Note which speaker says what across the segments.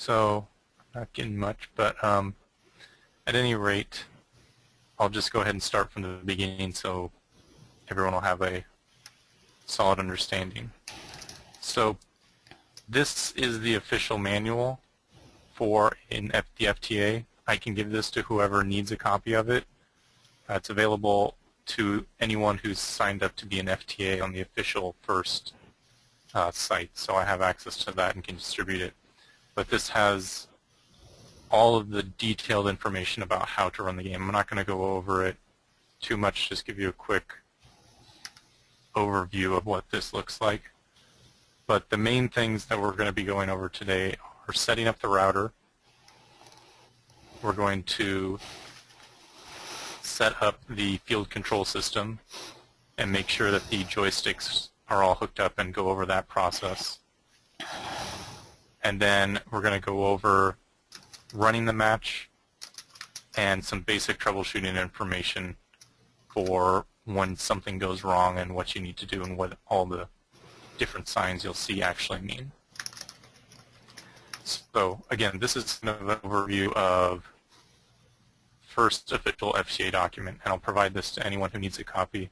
Speaker 1: So, not getting much, but at any rate, I'll just go ahead and start from the beginning so everyone will have a solid understanding. So, this is the official manual for the FTA. I can give this to whoever needs a copy of it. It's available to anyone who's signed up to be an FTA on the official first site, so I have access to that and can distribute it. But this has all of the detailed information about how to run the game. I'm not going to go over it too much, just give you a quick overview of what this looks like. But the main things that we're going to be going over today are setting up the router. We're going to set up the field control system and make sure that the joysticks are all hooked up and go over that process. And then we're going to go over running the match and some basic troubleshooting information for when something goes wrong and what you need to do and what all the different signs you'll see actually mean. So again, this is kind of an overview of first official FTA document, and I'll provide this to anyone who needs a copy.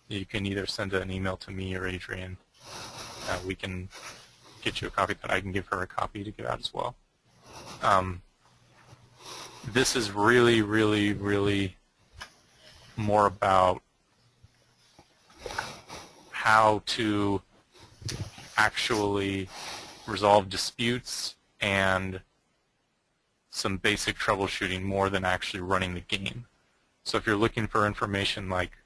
Speaker 1: You can either send an email to me or Adrian. We can get you a copy, but I can give her a copy to give out as well. This is really, really, really more about how to actually resolve disputes and some basic troubleshooting more than actually running the game. So if you're looking for information like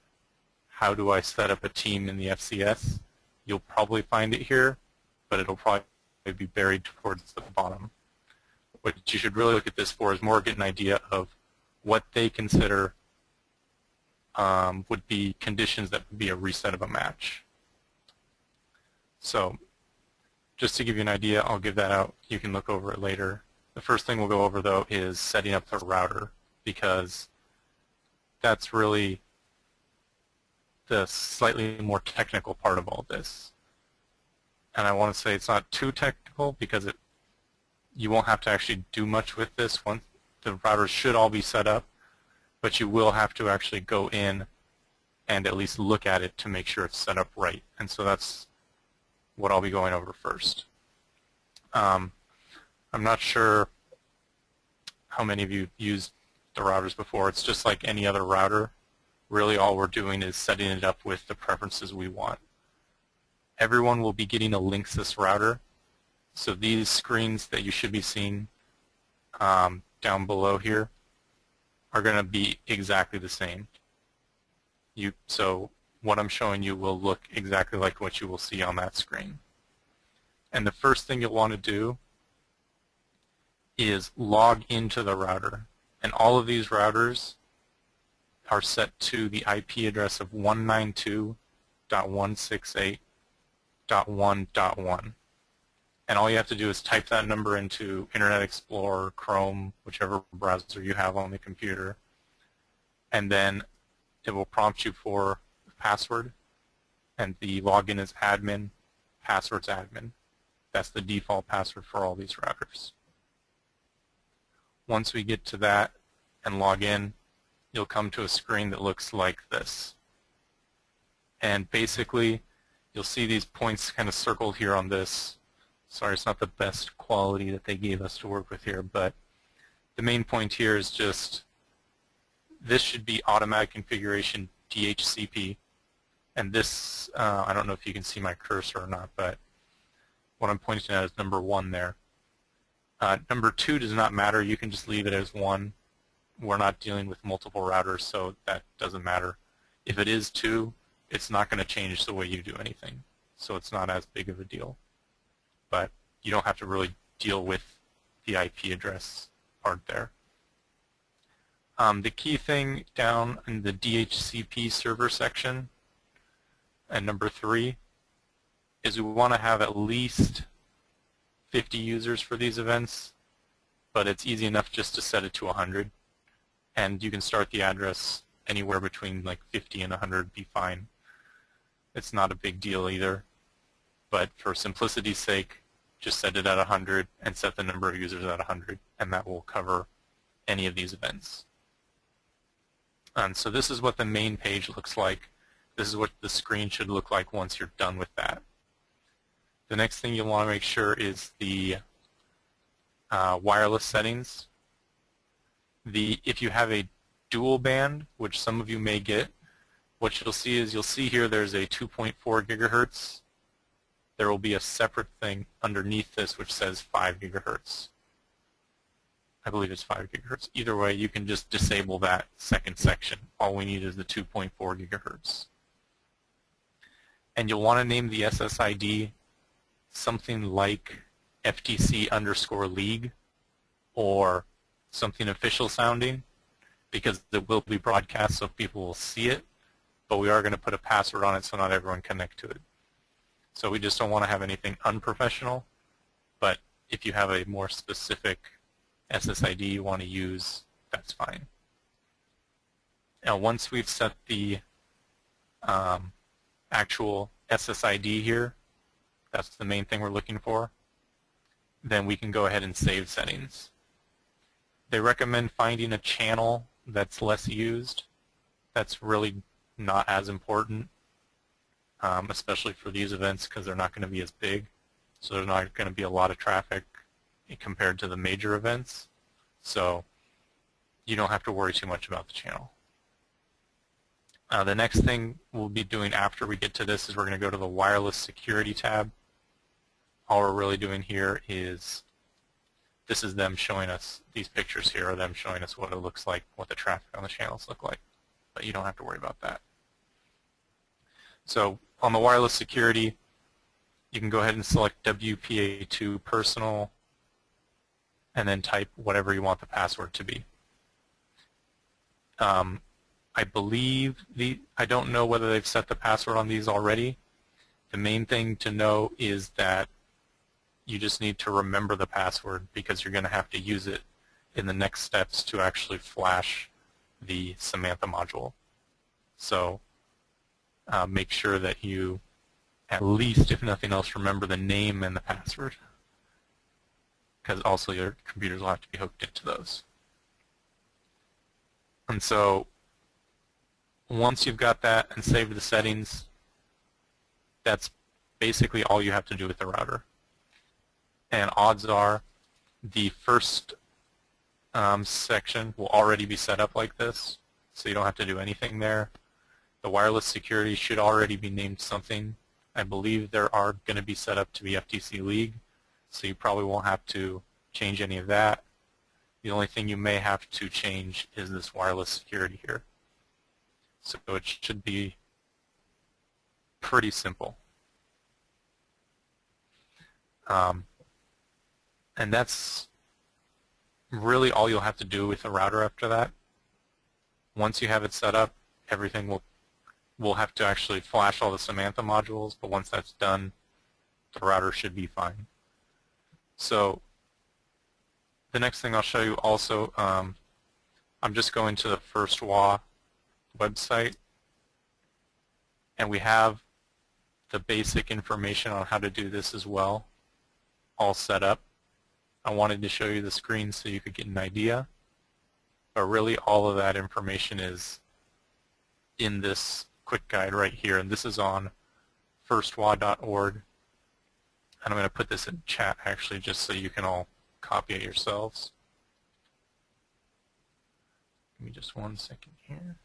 Speaker 1: how do I set up a team in the FCS, you'll probably find it here, but it'll probably be buried towards the bottom. What you should really look at this for is more get an idea of what they consider would be conditions that would be a reset of a match. So just to give you an idea, I'll give that out. You can look over it later. The first thing we'll go over, though, is setting up the router, because that's really the slightly more technical part of all this. And I want to say it's not too technical because you won't have to actually do much with this. Once the routers should all be set up, but you will have to actually go in and at least look at it to make sure it's set up right. And so that's what I'll be going over first. I'm not sure how many of you have used the routers before. It's just like any other router. Really all we're doing is setting it up with the preferences we want. Everyone will be getting a Linksys router. So these screens that you should be seeing down below here are going to be exactly the same. So what I'm showing you will look exactly like what you will see on that screen. And the first thing you'll want to do is log into the router. And all of these routers are set to the IP address of 192.168.1.1. And all you have to do is type that number into Internet Explorer, Chrome, whichever browser you have on the computer, and then it will prompt you for the password, and the login is admin, password's admin. That's the default password for all these routers. Once we get to that and log in, you'll come to a screen that looks like this. And basically, you'll see these points kind of circled here on this. Sorry, it's not the best quality that they gave us to work with here, but the main point here is just this should be automatic configuration DHCP. And this, I don't know if you can see my cursor or not, but what I'm pointing at is number 1 there. Number 2 does not matter. You can just leave it as 1. We're not dealing with multiple routers, so that doesn't matter. If it is 2, it's not going to change the way you do anything. So it's not as big of a deal. But you don't have to really deal with the IP address part there. The key thing down in the DHCP server section, and number 3, is we want to have at least 50 users for these events, but it's easy enough just to set it to 100. And you can start the address anywhere between like 50 and 100, be fine. It's not a big deal either. But for simplicity's sake, just set it at 100 and set the number of users at 100, and that will cover any of these events. And so this is what the main page looks like. This is what the screen should look like once you're done with that. The next thing you'll want to make sure is the wireless settings. If you have a dual band, which some of you may get, what you'll see here there's a 2.4 gigahertz. There will be a separate thing underneath this which says 5 gigahertz. I believe it's 5 gigahertz. Either way, you can just disable that second section. All we need is the 2.4 gigahertz. And you'll want to name the SSID something like FTC_league or something official sounding, because it will be broadcast so people will see it, but we are going to put a password on it so not everyone can connect to it. So we just don't want to have anything unprofessional, but if you have a more specific SSID you want to use, that's fine. Now once we've set the actual SSID here, that's the main thing we're looking for, then we can go ahead and save settings. They recommend finding a channel that's less used. That's really not as important, especially for these events because they're not going to be as big. So there's not going to be a lot of traffic compared to the major events. So you don't have to worry too much about the channel. The next thing we'll be doing after we get to this is we're going to go to the wireless security tab. All we're really doing here is, this is them showing us, these pictures here are them showing us what it looks like, what the traffic on the channels look like. But you don't have to worry about that. So on the wireless security, you can go ahead and select WPA2 personal and then type whatever you want the password to be. I believe I don't know whether they've set the password on these already. The main thing to know is that you just need to remember the password because you're going to have to use it in the next steps to actually flash the Samantha module. So make sure that you, at least if nothing else, remember the name and the password, because also your computers will have to be hooked into those. And so once you've got that and saved the settings, that's basically all you have to do with the router. And odds are the first section will already be set up like this, so you don't have to do anything there. The wireless security should already be named something. I believe there are going to be set up to be FTC League, so you probably won't have to change any of that. The only thing you may have to change is this wireless security here. So it should be pretty simple. And that's really all you'll have to do with the router after that. Once you have it set up, everything will have to actually flash all the Samantha modules, but once that's done, the router should be fine. So the next thing I'll show you also, I'm just going to the First WA website, and we have the basic information on how to do this as well, all set up. I wanted to show you the screen so you could get an idea, but really all of that information is in this quick guide right here, and this is on firstwa.org. And I'm going to put this in chat actually just so you can all copy it yourselves. Give me just 1 second here.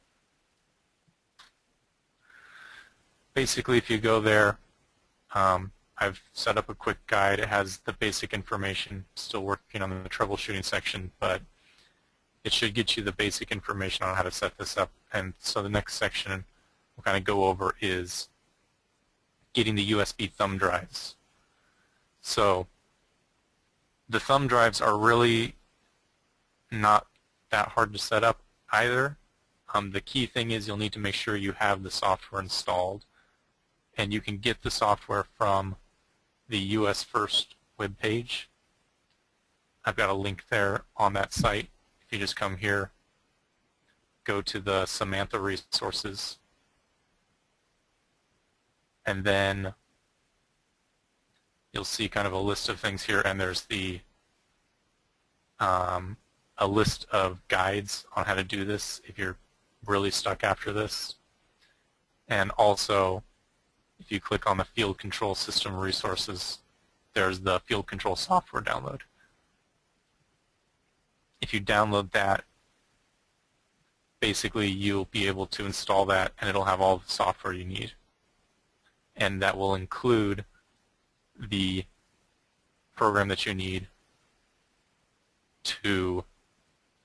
Speaker 1: Basically, if you go there, I've set up a quick guide. It has the basic information. Still working on the troubleshooting section, but it should get you the basic information on how to set this up. And so the next section we'll kind of go over is getting the USB thumb drives. So the thumb drives are really not that hard to set up either. The key thing is you'll need to make sure you have the software installed, and you can get the software from the US First webpage. I've got a link there on that site. If you just come here, go to the Samantha resources, and then you'll see kind of a list of things here, and there's the a list of guides on how to do this if you're really stuck after this. And also, if you click on the Field Control System Resources, there's the Field Control Software download. If you download that, basically you'll be able to install that, and it'll have all the software you need. And that will include the program that you need to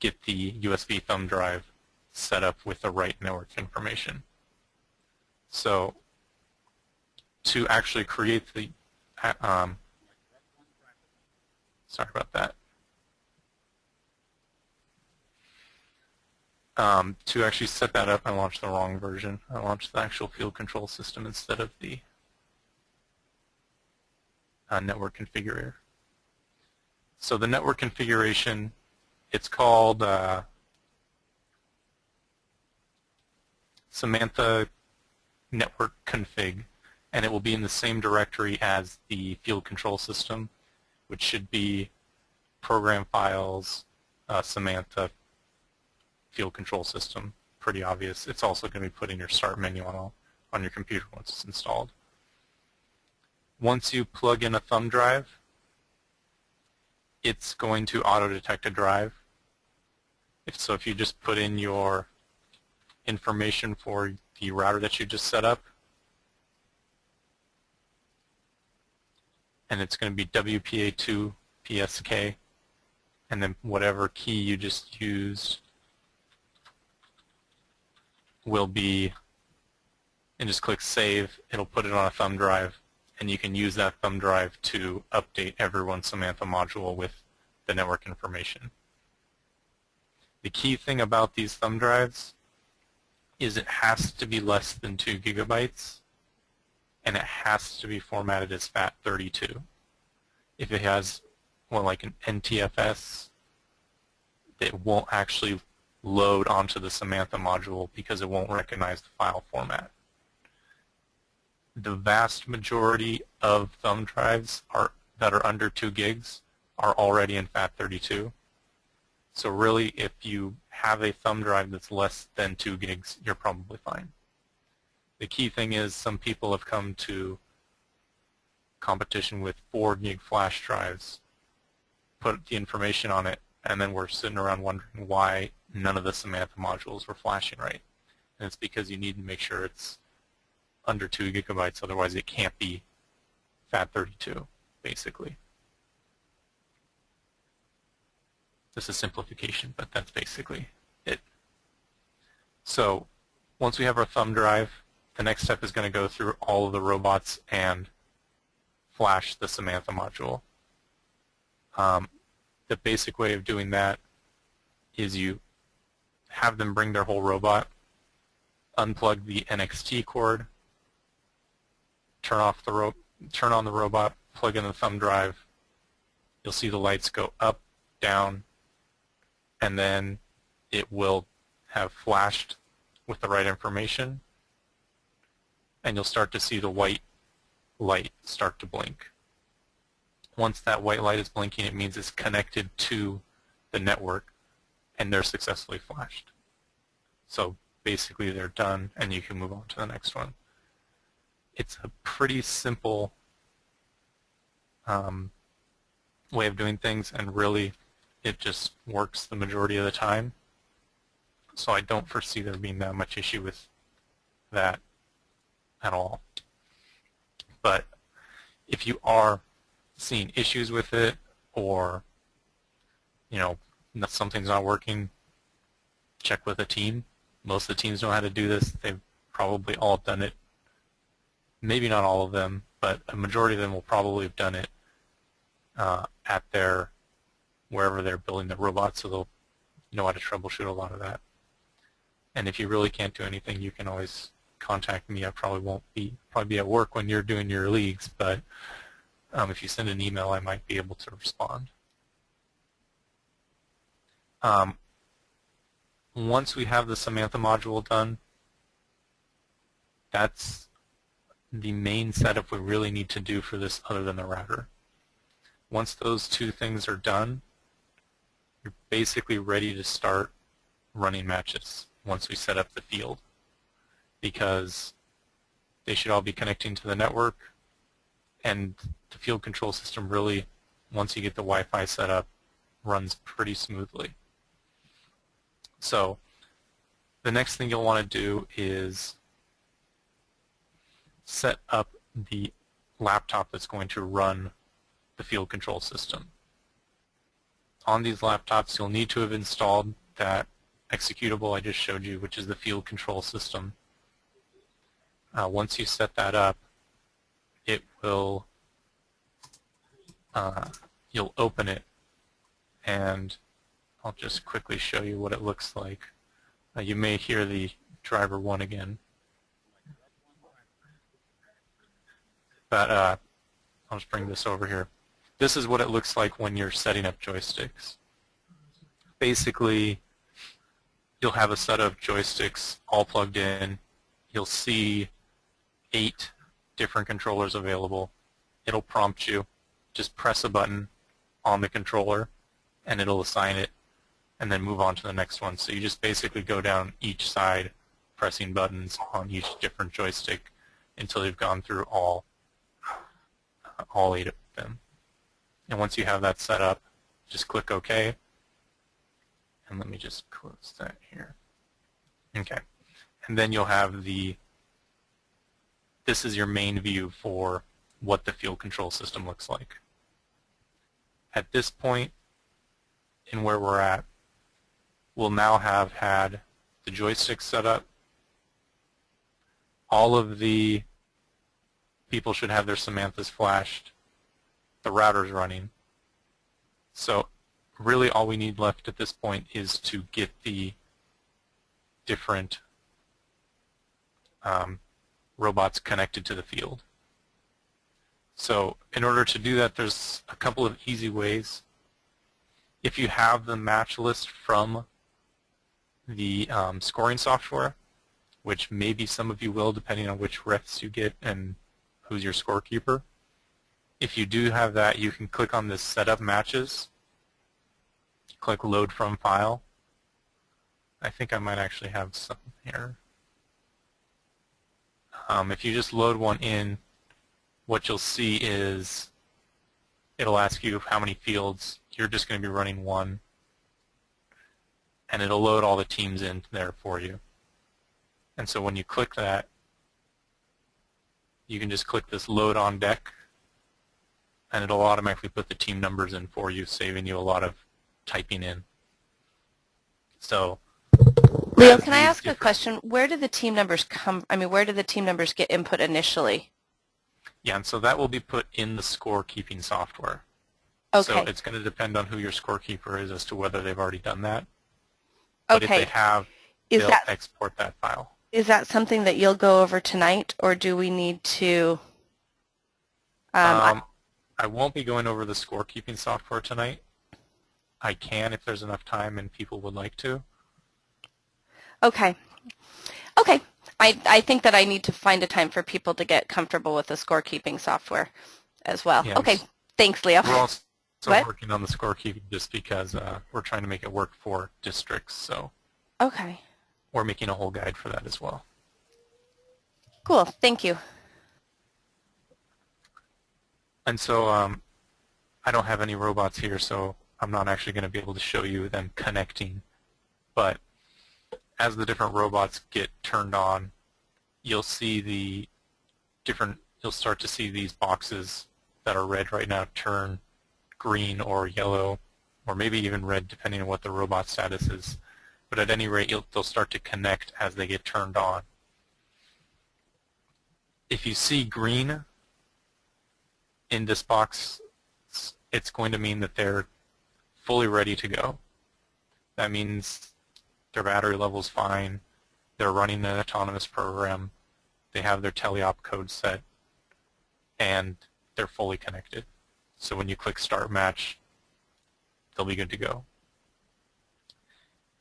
Speaker 1: get the USB thumb drive set up with the right network information. So to actually create the, sorry about that. To actually set that up, I launched the wrong version. I launched the actual field control system instead of the network configurator. So the network configuration, it's called Samantha Network Config, and it will be in the same directory as the field control system, which should be program files, Samantha field control system. Pretty obvious. It's also going to be put in your start menu on your computer once it's installed. Once you plug in a thumb drive, it's going to auto-detect a drive. If you just put in your information for the router that you just set up, and it's going to be WPA2 PSK, and then whatever key you just used will be, and just click Save. It'll put it on a thumb drive, and you can use that thumb drive to update everyone's Samantha module with the network information. The key thing about these thumb drives is it has to be less than 2 gigabytes, and it has to be formatted as FAT32. If it has, well, like an NTFS, it won't actually load onto the Samantha module because it won't recognize the file format. The vast majority of thumb drives that are under 2 gigs are already in FAT32. So really, if you have a thumb drive that's less than 2 gigs, you're probably fine. The key thing is some people have come to competition with 4 gig flash drives, put the information on it, and then we're sitting around wondering why none of the Samantha modules were flashing right. And it's because you need to make sure it's under 2 gigabytes, otherwise it can't be FAT32, basically. This is simplification, but that's basically it. So once we have our thumb drive, the next step is going to go through all of the robots and flash the Samantha module. The basic way of doing that is you have them bring their whole robot, unplug the NXT cord, turn on the robot, plug in the thumb drive. You'll see the lights go up, down, and then it will have flashed with the right information, and you'll start to see the white light start to blink. Once that white light is blinking, it means it's connected to the network, and they're successfully flashed. So basically they're done, and you can move on to the next one. It's a pretty simple way of doing things, and really it just works the majority of the time. So I don't foresee there being that much issue with that at all. But if you are seeing issues with it, or something's not working, check with a team. Most of the teams know how to do this. They've probably all done it. Maybe not all of them, but a majority of them will probably have done it at wherever they're building their robots, so they'll know how to troubleshoot a lot of that. And if you really can't do anything, you can always contact me. I probably be at work when you're doing your leagues, but if you send an email, I might be able to respond. Once we have the Samantha module done, that's the main setup we really need to do for this other than the router. Once those two things are done, you're basically ready to start running matches once we set up the field, because they should all be connecting to the network, and the field control system really, once you get the Wi-Fi set up, runs pretty smoothly. So the next thing you'll want to do is set up the laptop that's going to run the field control system. On these laptops, you'll need to have installed that executable I just showed you, which is the field control system. Once you set that up, it will you'll open it, and I'll just quickly show you what it looks like. You may hear the driver 1 again, but I'll just bring this over here. This is what it looks like when you're setting up joysticks. Basically, you'll have a set of joysticks all plugged in. You'll see 8 different controllers available. It'll prompt you. Just press a button on the controller, and it'll assign it, and then move on to the next one. So you just basically go down each side, pressing buttons on each different joystick until you've gone through all 8 of them. And once you have that set up, just click OK. And let me just close that here. Okay. And then you'll have this is your main view for what the field control system looks like. At this point in where we're at, we'll now have had the joystick set up. All of the people should have their Samanthas flashed. The router's running. So really all we need left at this point is to get the different robots connected to the field. So in order to do that, there's a couple of easy ways. If you have the match list from the scoring software, which maybe some of you will depending on which refs you get and who's your scorekeeper, if you do have that, you can click on this Setup Matches, click Load From File. I think I might actually have some here. If you just load one in, what you'll see is it'll ask you how many fields. You're just going to be running 1, and it'll load all the teams in there for you. And so when you click that, you can just click this Load on Deck, and it'll automatically put the team numbers in for you, saving you a lot of typing in. So,
Speaker 2: Leo, can I ask a question? Where do the team numbers come? I mean, where do the team numbers get input initially?
Speaker 1: Yeah, and so that will be put in the scorekeeping software.
Speaker 2: Okay.
Speaker 1: So it's going to depend on who your scorekeeper is as to whether they've already done that. But
Speaker 2: okay.
Speaker 1: if they have, they'll export that file.
Speaker 2: Is that something that you'll go over tonight, or do we need to?
Speaker 1: I won't be going over the scorekeeping software tonight. I can if there's enough time and people would like to.
Speaker 2: Okay. Okay. I think that I need to find a time for people to get comfortable with the scorekeeping software as well.
Speaker 1: Yeah,
Speaker 2: okay. Thanks, Leo.
Speaker 1: We're also working on the scorekeeping just because we're trying to make it work for districts. So
Speaker 2: okay.
Speaker 1: We're making a whole guide for that as well.
Speaker 2: Cool. Thank you.
Speaker 1: And so I don't have any robots here, so I'm not actually going to be able to show you them connecting. But as the different robots get turned on, you'll see you'll start to see these boxes that are red right now turn green or yellow, or maybe even red depending on what the robot status is. But at any rate, they'll start to connect as they get turned on. If you see green in this box, it's going to mean that they're fully ready to go. That means their battery level's fine, they're running an autonomous program, they have their Telly Up code set, and they're fully connected. So when you click Start Match, they'll be good to go.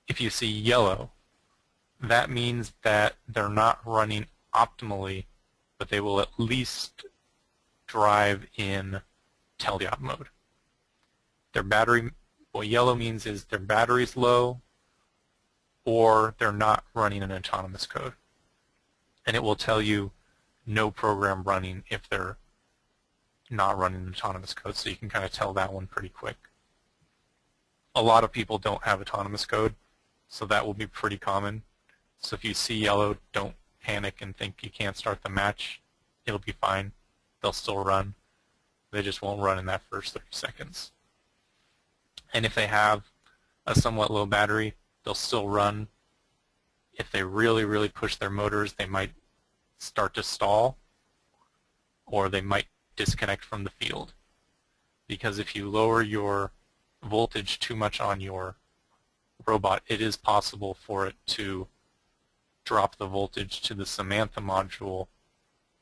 Speaker 1: If you see yellow, that means that they're not running optimally but they will at least drive in Telly-Up mode. Their battery, what yellow means is their battery's low, or they're not running an autonomous code. And it will tell you no program running if they're not running autonomous code, so you can kind of tell that one pretty quick. A lot of people don't have autonomous code, so that will be pretty common. So if you see yellow, don't panic and think you can't start the match. It'll be fine. They'll still run. They just won't run in that first 30 seconds. And if they have a somewhat low battery, they'll still run. If they really, really push their motors, they might start to stall, or they might disconnect from the field. Because if you lower your voltage too much on your robot, it is possible for it to drop the voltage to the Samantha module,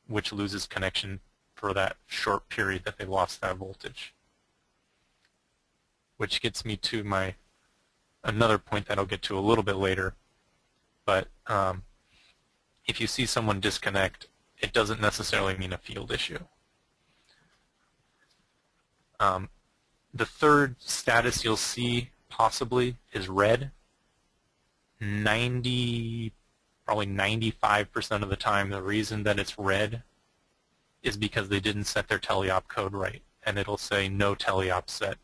Speaker 1: which loses connection for that short period that they lost that voltage. Which gets me to another point that I'll get to a little bit later. But if you see someone disconnect, it doesn't necessarily mean a field issue. The third status you'll see possibly is red. Probably 95% of the time, the reason that it's red is because they didn't set their Telly-Op code right, and it'll say no Telly Upset.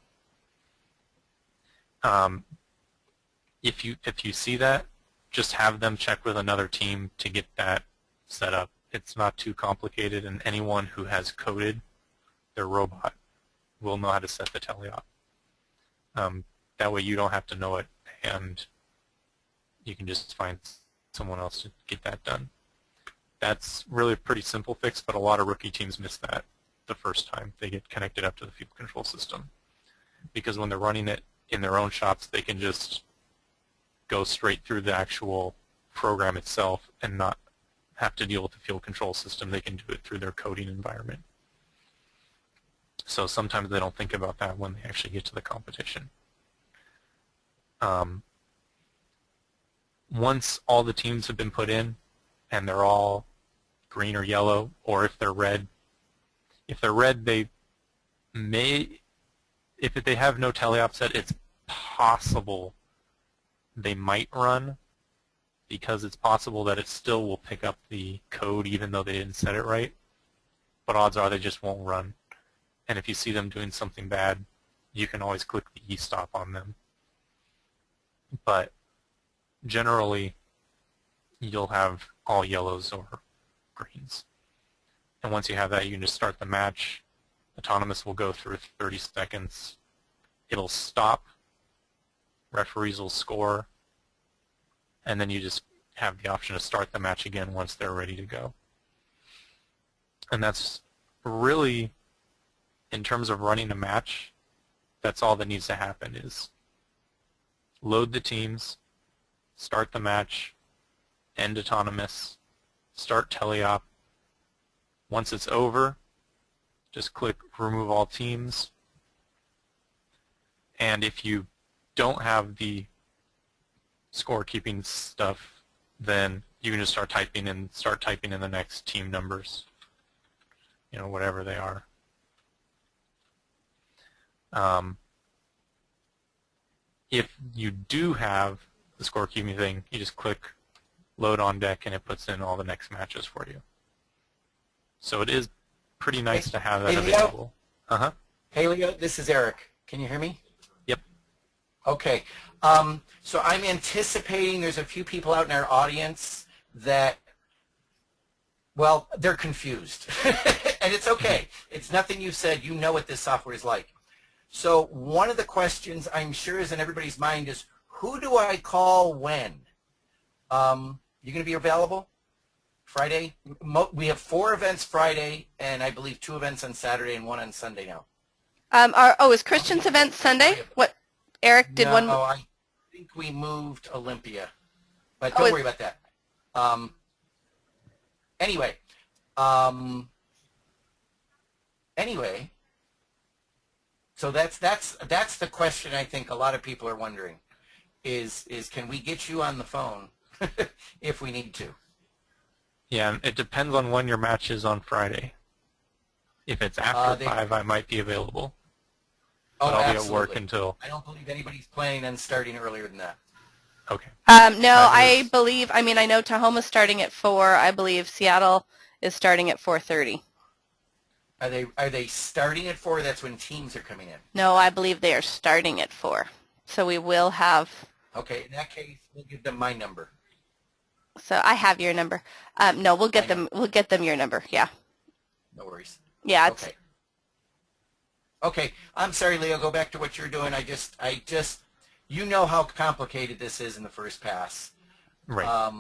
Speaker 1: If you see that, just have them check with another team to get that set up. It's not too complicated, and anyone who has coded their robot will know how to set the Telly-Op. That way you don't have to know it, and you can just find someone else to get that done. That's really a pretty simple fix, but a lot of rookie teams miss that the first time they get connected up to the field control system. Because when they're running it in their own shops, they can just go straight through the actual program itself and not have to deal with the field control system. They can do it through their coding environment. So sometimes they don't think about that when they actually get to the competition. Once all the teams have been put in and they're all green or yellow, or if they're red, they may, if they have no Telly Upset, it's possible they might run, because it's possible that it still will pick up the code even though they didn't set it right, but odds are they just won't run. And if you see them doing something bad, you can always click the E-stop on them. But generally, you'll have all yellows or greens. And once you have that, you can just start the match. Autonomous will go through 30 seconds. It'll stop. Referees will score. And then you just have the option to start the match again once they're ready to go. And that's really, in terms of running a match, that's all that needs to happen is load the teams, start the match, end autonomous, start Telly-Op. Once it's over, just click remove all teams. And if you don't have the scorekeeping stuff, then you can just start typing in the next team numbers, whatever they are. If you do have the scorekeeping thing, you just click load on deck and it puts in all the next matches for you. So it is pretty nice to have that available.
Speaker 3: Hey Leo, this is Eric. Can you hear me?
Speaker 1: Yep.
Speaker 3: Okay. So I'm anticipating there's a few people out in our audience that, well, they're confused. And it's okay. It's nothing you said. You know what this software is like. So one of the questions I'm sure is in everybody's mind is, who do I call when? You going to be available Friday? We have 4 events Friday, and I believe 2 events on Saturday and 1 on Sunday now.
Speaker 2: Is Christian's event Sunday? What? Eric did one.
Speaker 3: No, I think we moved Olympia, but don't worry about that. Anyway, so that's the question I think a lot of people are wondering is can we get you on the phone if we need to?
Speaker 1: Yeah, it depends on when your match is on Friday. If it's after 5, I might be available. But
Speaker 3: Oh,
Speaker 1: I'll be
Speaker 3: absolutely.
Speaker 1: at work until...
Speaker 3: I don't believe anybody's planning on starting earlier than that.
Speaker 1: Okay.
Speaker 2: No, I believe, I mean, I know Tahoma's starting at 4. I believe Seattle is starting at 4:30.
Speaker 3: Are they starting at 4? That's when teams are coming in.
Speaker 2: No, I believe they are starting at 4. So we will have...
Speaker 3: Okay, in that case, we'll give them my number.
Speaker 2: So I have your number. No, we'll get them. We'll get them your number. Yeah.
Speaker 3: No worries.
Speaker 2: Yeah. It's,
Speaker 3: okay. Okay. I'm sorry, Leo. Go back to what you're doing. I just, you know how complicated this is in the first pass.
Speaker 1: Right.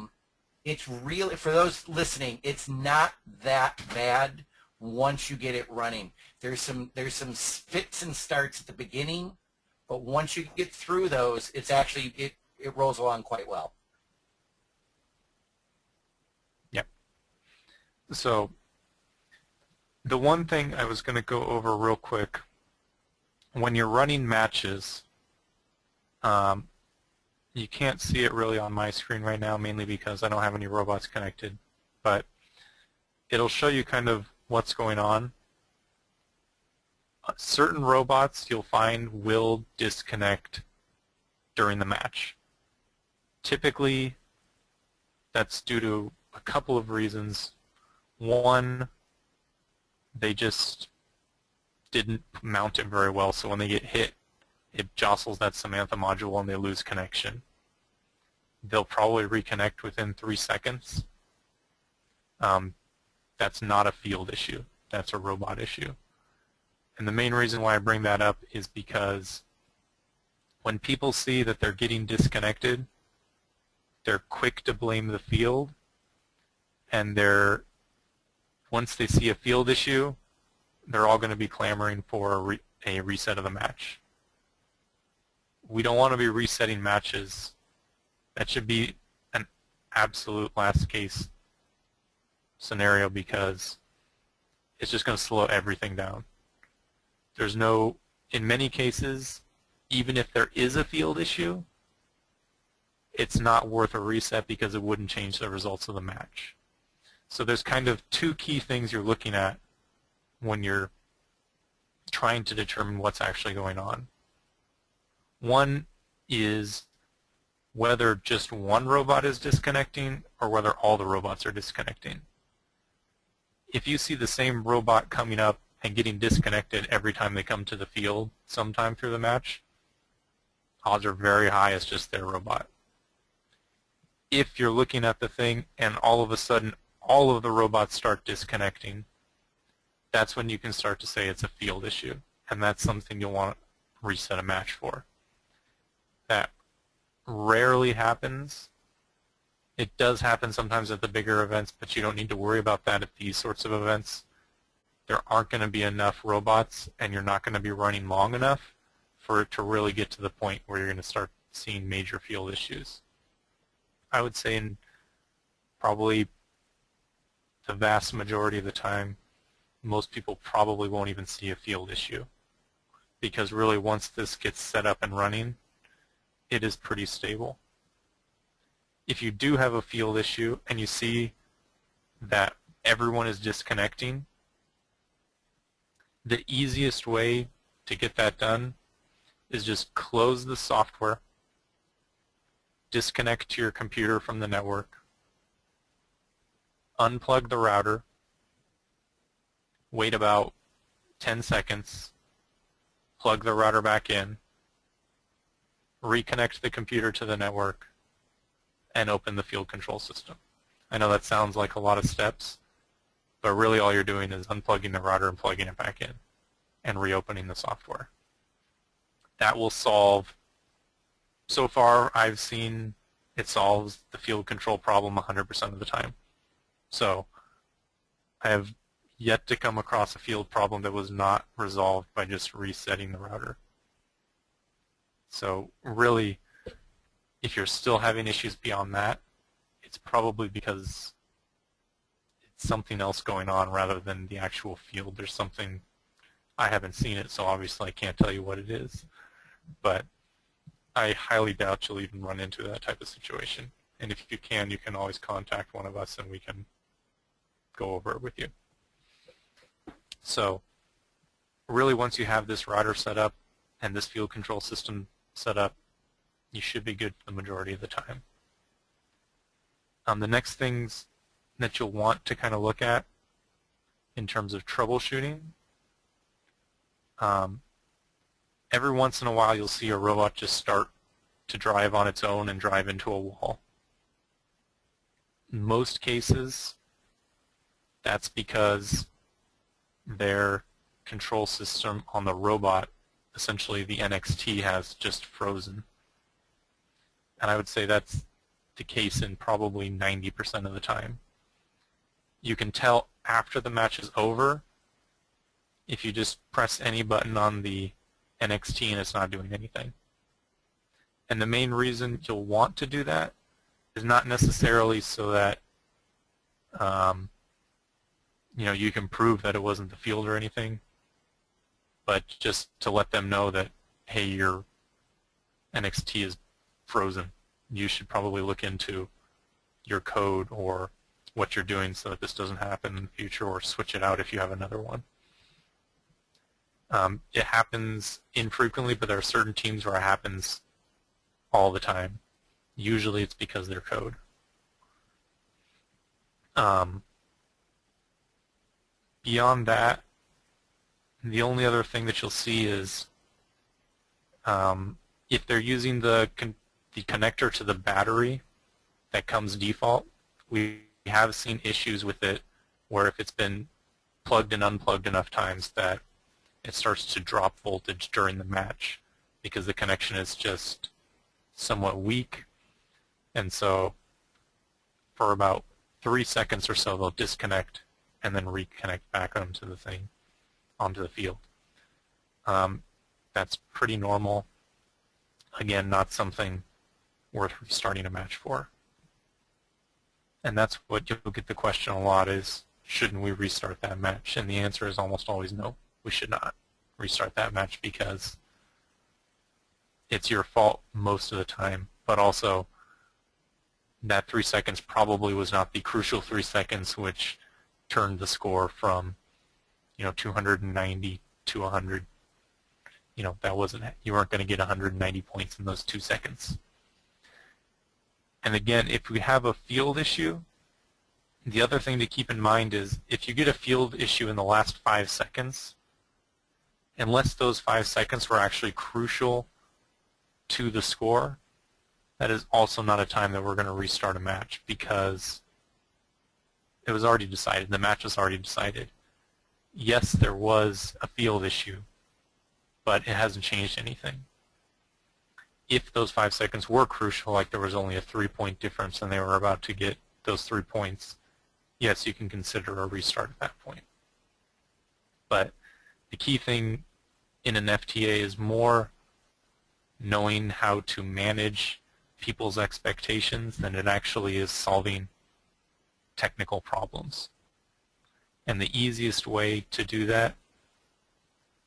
Speaker 3: It's really, for those listening, it's not that bad once you get it running. There's some fits and starts at the beginning, but once you get through those, it's actually it rolls along quite well.
Speaker 1: Yep. So the one thing I was going to go over real quick, when you're running matches, you can't see it really on my screen right now, mainly because I don't have any robots connected, but it'll show you kind of what's going on. Certain robots you'll find will disconnect during the match. Typically, that's due to a couple of reasons. One, they just didn't mount it very well, so when they get hit, it jostles that Samantha module and they lose connection. They'll probably reconnect within 3 seconds. That's not a field issue. That's a robot issue. And the main reason why I bring that up is because when people see that they're getting disconnected, they're quick to blame the field, and once they see a field issue, they're all going to be clamoring for a reset of the match. We don't want to be resetting matches. That should be an absolute last case scenario because it's just going to slow everything down. There's no, in many cases, even if there is a field issue, it's not worth a reset because it wouldn't change the results of the match. So there's kind of 2 key things you're looking at when you're trying to determine what's actually going on. One is whether just one robot is disconnecting or whether all the robots are disconnecting. If you see the same robot coming up and getting disconnected every time they come to the field sometime through the match, odds are very high it's just their robot. If you're looking at the thing and all of a sudden all of the robots start disconnecting, that's when you can start to say it's a field issue, and that's something you'll want to reset a match for. That rarely happens. It does happen sometimes at the bigger events, but you don't need to worry about that at these sorts of events. There aren't going to be enough robots, and you're not going to be running long enough for it to really get to the point where you're going to start seeing major field issues. I would say in probably the vast majority of the time, most people probably won't even see a field issue, because really once this gets set up and running, it is pretty stable. If you do have a field issue and you see that everyone is disconnecting, the easiest way to get that done is just close the software, disconnect your computer from the network, unplug the router, wait about 10 seconds, plug the router back in, reconnect the computer to the network, and open the field control system. I know that sounds like a lot of steps, but really all you're doing is unplugging the router and plugging it back in and reopening the software. That will solve, so far I've seen it solves the field control problem 100% of the time. So I have yet to come across a field problem that was not resolved by just resetting the router. So really, if you're still having issues beyond that, it's probably because it's something else going on rather than the actual field. There's something, I haven't seen it, so obviously I can't tell you what it is. But I highly doubt you'll even run into that type of situation. And if you can always contact one of us and we can go over it with you. So really, once you have this router set up and this field control system set up, you should be good for the majority of the time. The next things that you'll want to kind of look at in terms of troubleshooting, every once in a while you'll see a robot just start to drive on its own and drive into a wall. In most cases, that's because their control system on the robot, essentially the NXT, has just frozen. And I would say that's the case in probably 90% of the time. You can tell after the match is over if you just press any button on the NXT and it's not doing anything. And the main reason you'll want to do that is not necessarily so that you can prove that it wasn't the field or anything, but just to let them know that, hey, your NXT is frozen. You should probably look into your code or what you're doing so that this doesn't happen in the future, or switch it out if you have another one. It happens infrequently, but there are certain teams where it happens all the time. Usually it's because of their code. Beyond that, the only other thing that you'll see is if they're using the connector to the battery that comes default, we have seen issues with it where if it's been plugged and unplugged enough times that it starts to drop voltage during the match because the connection is just somewhat weak. And so for about 3 seconds or so, they'll disconnect and then reconnect back onto the thing, onto the field. That's pretty normal. Again, not something worth restarting a match for. And that's what you'll get the question a lot is, shouldn't we restart that match? And the answer is almost always no, we should not restart that match because it's your fault most of the time, but also that 3 seconds probably was not the crucial 3 seconds which turned the score from 290 to 100. That wasn't, you weren't going to get 190 points in those 2 seconds. And again, if we have a field issue, the other thing to keep in mind is if you get a field issue in the last 5 seconds, unless those 5 seconds were actually crucial to the score, that is also not a time that we're going to restart a match because it was already decided. The match was already decided. Yes, there was a field issue, but it hasn't changed anything. If those 5 seconds were crucial, like there was only a 3-point difference and they were about to get those 3 points, yes, you can consider a restart at that point. But the key thing in an FTA is more knowing how to manage people's expectations than it actually is solving technical problems. And the easiest way to do that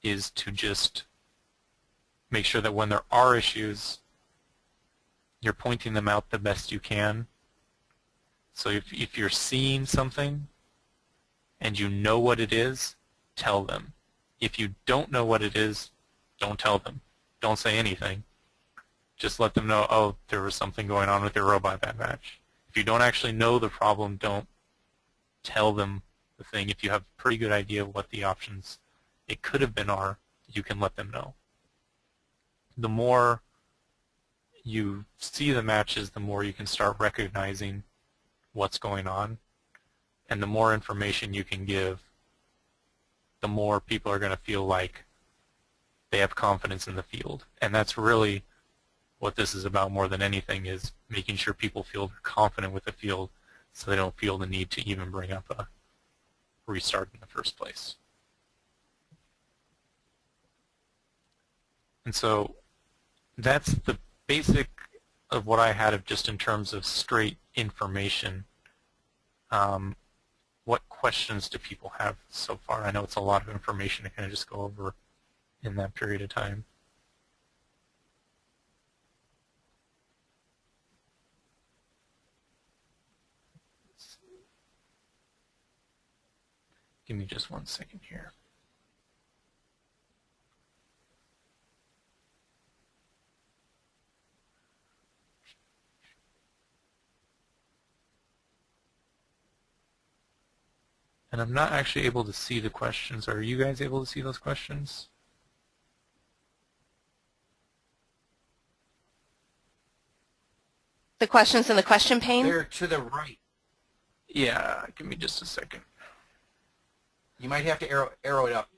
Speaker 1: is to just make sure that when there are issues, you're pointing them out the best you can. So if you're seeing something and you know what it is, tell them. If you don't know what it is, don't tell them. Don't say anything. Just let them know, oh, there was something going on with your robot that match. If you don't actually know the problem, don't tell them the thing. If you have a pretty good idea of what the options it could have been are, you can let them know. The more you see the matches, the more you can start recognizing what's going on. And the more information you can give, the more people are going to feel like they have confidence in the field. And that's really what this is about more than anything, is making sure people feel confident with the field so they don't feel the need to even bring up a restart in the first place. And so that's the basic of what I had of just in terms of straight information. What questions do people have so far? I know it's a lot of information to kind of just go over in that period of time. Give me just 1 second here. And I'm not actually able to see the questions. Are you guys able to see those questions?
Speaker 2: The questions in the question pane?
Speaker 3: They're to the right.
Speaker 1: Yeah, give me just a second.
Speaker 3: You might have to arrow it up.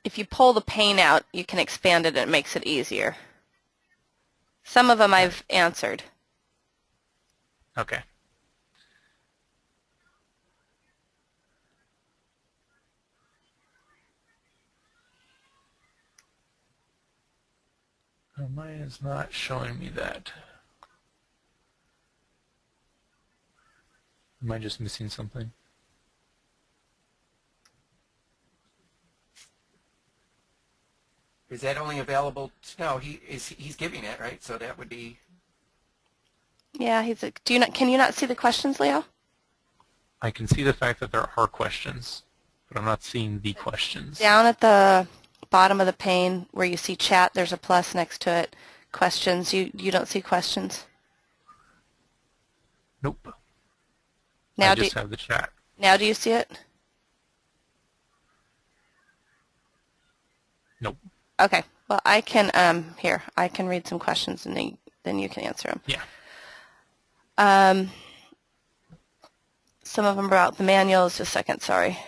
Speaker 2: If you pull the pane out, you can expand it and it makes it easier. Some of them I've answered.
Speaker 1: Okay. Oh, mine is not showing me that. Am I just missing something?
Speaker 3: Is that only available? No, he's giving it, right? So that would be.
Speaker 2: Yeah, can you not see the questions, Leo?
Speaker 1: I can see the fact that there are questions, but I'm not seeing the questions.
Speaker 2: Down at the bottom of the pane where you see chat, there's a plus next to it. Questions, you don't see questions?
Speaker 1: Nope.
Speaker 2: Now
Speaker 1: I just have the chat.
Speaker 2: Now do you see it?
Speaker 1: Nope.
Speaker 2: Okay. Well, I can I can read some questions and then you can answer them.
Speaker 1: Yeah.
Speaker 2: Some of them are out the manuals. Just a second, sorry.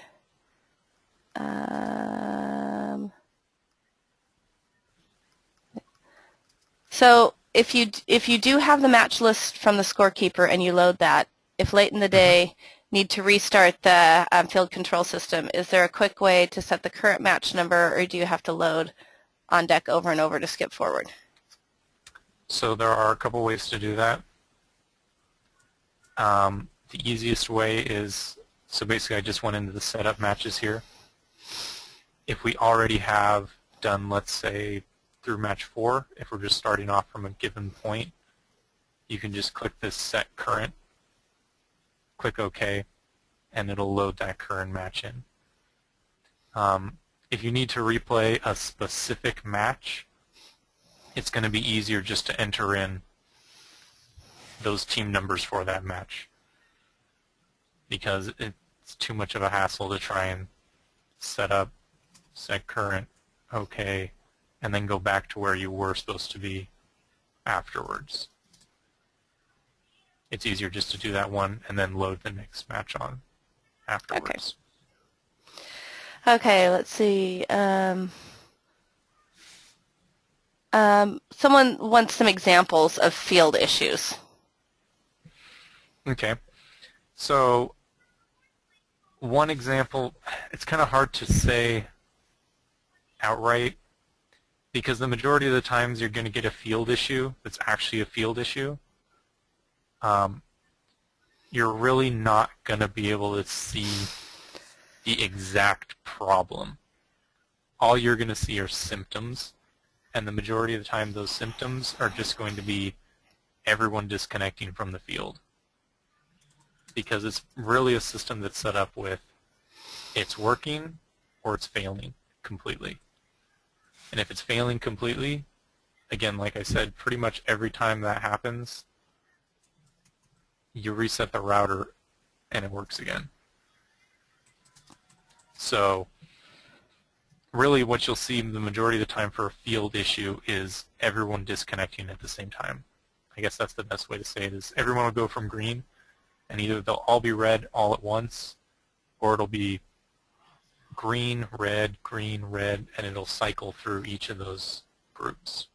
Speaker 2: So if you do have the match list from the scorekeeper and you load that, if late in the day need to restart the field control system, is there a quick way to set the current match number, or do you have to load on deck over and over to skip forward?
Speaker 1: So there are a couple ways to do that. The easiest way is, so basically I just went into the setup matches here. If we already have done, let's say, through match 4, if we're just starting off from a given point, you can just click this set current, click OK, and it'll load that current match in. If you need to replay a specific match, it's going to be easier just to enter in those team numbers for that match, because it's too much of a hassle to try and set up, set current, OK, and then go back to where you were supposed to be afterwards. It's easier just to do that one and then load the next match on afterwards.
Speaker 2: Okay, let's see. Someone wants some examples of field issues.
Speaker 1: Okay. So one example, it's kind of hard to say outright, because the majority of the times you're going to get a field issue that's actually a field issue. You're really not going to be able to see the exact problem. All you're going to see are symptoms, and the majority of the time those symptoms are just going to be everyone disconnecting from the field, because it's really a system that's set up with it's working or it's failing completely. And if it's failing completely, again, like I said, pretty much every time that happens, you reset the router and it works again. So really what you'll see the majority of the time for a field issue is everyone disconnecting at the same time. I guess that's the best way to say it, is everyone will go from green, and either they'll all be red all at once, or it'll be green, red, and it'll cycle through each of those groups.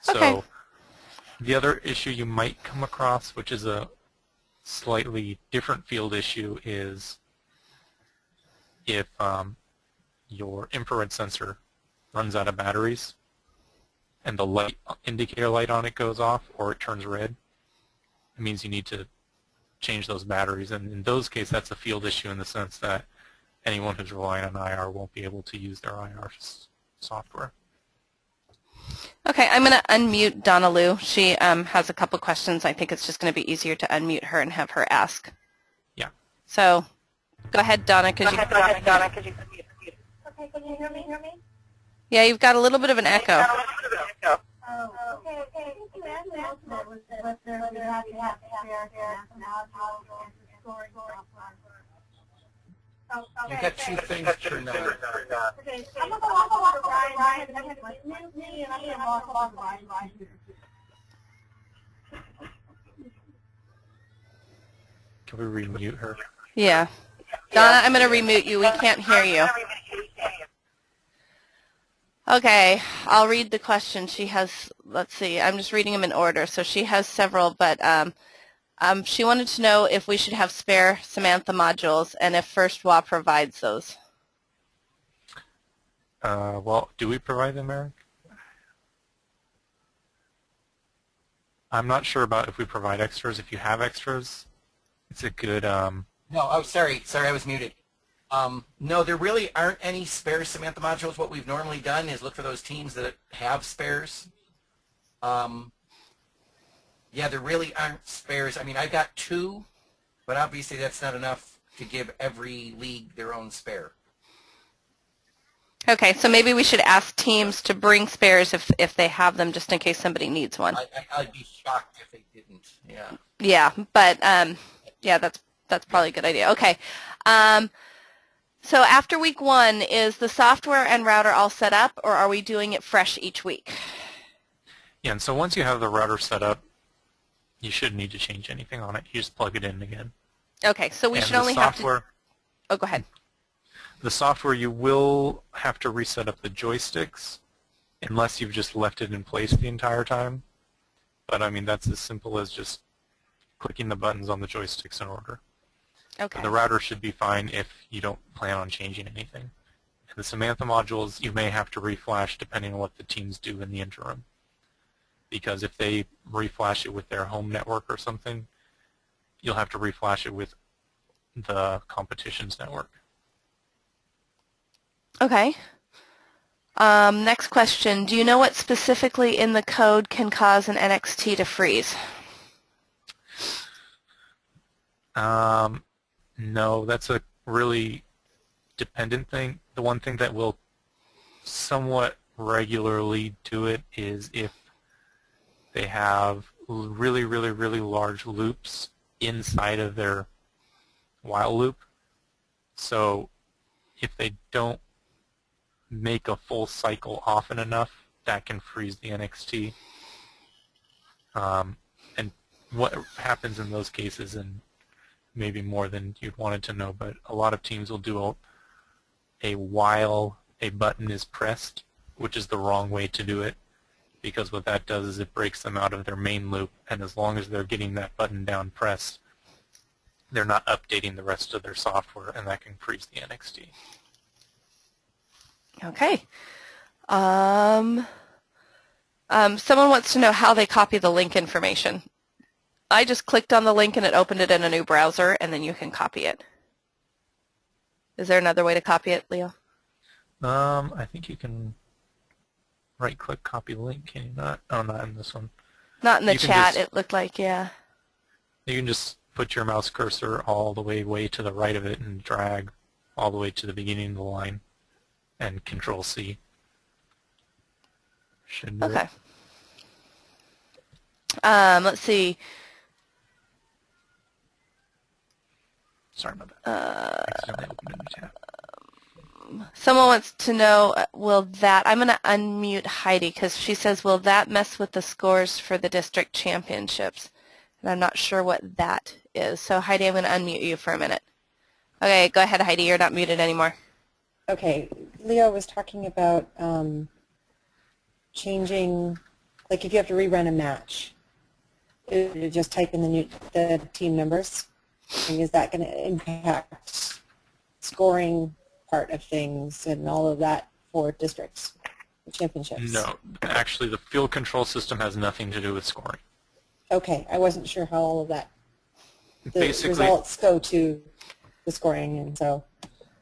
Speaker 1: So the other issue you might come across, which is a slightly different field issue, is if your infrared sensor runs out of batteries and the light indicator light on it goes off or it turns red, it means you need to change those batteries. And in those cases, that's a field issue in the sense that anyone who's relying on IR won't be able to use their IR software.
Speaker 2: Okay, I'm going to unmute Donna Lou. She has a couple questions. I think it's just going to be easier to unmute her and have her ask.
Speaker 1: Yeah.
Speaker 2: So go ahead, Donna. Could you?
Speaker 4: Okay, can you hear me?
Speaker 2: Yeah, you've got a little bit of an echo.
Speaker 4: Oh, okay. You asked whether you have to have scoring software.
Speaker 3: You've got two things for now.
Speaker 4: Okay, I'm going to walk over to Ryan. I'm going to mute me, and I'm going to walk along Ryan.
Speaker 1: Can we remute her?
Speaker 2: Yeah. Donna, I'm going to remute you. We can't hear you. Okay, I'll read the question. She has, let's see, I'm just reading them in order. So she has several, but she wanted to know if we should have spare Samantha modules and if FirstWA provides those.
Speaker 1: Well, do we provide them, Eric? I'm not sure about if we provide extras. If you have extras, it's a good...
Speaker 3: No, oh, sorry, I was muted. No, there really aren't any spare Samantha modules. What we've normally done is look for those teams that have spares. Yeah, there really aren't spares. I mean, I've got 2, but obviously that's not enough to give every league their own spare.
Speaker 2: Okay, so maybe we should ask teams to bring spares if they have them, just in case somebody needs one.
Speaker 3: I'd be shocked if they didn't. Yeah.
Speaker 2: Yeah, but yeah, that's probably a good idea. Okay. So after week 1, is the software and router all set up, or are we doing it fresh each week?
Speaker 1: Yeah, and so once you have the router set up, you shouldn't need to change anything on it. You just plug it in again.
Speaker 2: Okay, so we should only have to... Oh, go ahead.
Speaker 1: The software, you will have to reset up the joysticks unless you've just left it in place the entire time. But, I mean, that's as simple as just clicking the buttons on the joysticks in order.
Speaker 2: Okay.
Speaker 1: But the router should be fine if you don't plan on changing anything. And the Samantha modules, you may have to reflash depending on what the teams do in the interim. Because if they reflash it with their home network or something, you'll have to reflash it with the competition's network.
Speaker 2: Okay. Next question. Do you know what specifically in the code can cause an NXT to freeze?
Speaker 1: No, that's a really dependent thing. The one thing that will somewhat regularly do it is if they have really, really, really large loops inside of their while loop. So if they don't make a full cycle often enough, that can freeze the NXT. And what happens in those cases, and maybe more than you'd wanted to know, but a lot of teams will do a while a button is pressed, which is the wrong way to do it, because what that does is it breaks them out of their main loop, and as long as they're getting that button down pressed, they're not updating the rest of their software, and that can freeze the NXT.
Speaker 2: Okay. Someone wants to know how they copy the link information. I just clicked on the link and it opened it in a new browser, and then you can copy it. Is there another way to copy it, Leo?
Speaker 1: I think you can right-click copy link, can you not? Oh, not in this one.
Speaker 2: Not in the chat, it looked like, yeah.
Speaker 1: You can just put your mouse cursor all the way to the right of it and drag all the way to the beginning of the line and Control-C. Should do
Speaker 2: Okay.
Speaker 1: it.
Speaker 2: Let's see.
Speaker 1: Sorry about that. Accidentally opened a new tab.
Speaker 2: Someone wants to know, will that, I'm going to unmute Heidi because she says, will that mess with the scores for the district championships? And I'm not sure what that is. So Heidi, I'm going to unmute you for a minute. Okay, go ahead, Heidi. You're not muted anymore.
Speaker 5: Okay, Leo was talking about changing, like if you have to rerun a match, you just type in the team numbers, and is that going to impact scoring part of things and all of that for districts, championships?
Speaker 1: No, actually the field control system has nothing to do with scoring.
Speaker 5: Okay, I wasn't sure how all of that, the
Speaker 1: Basically,
Speaker 5: results go to the scoring, and so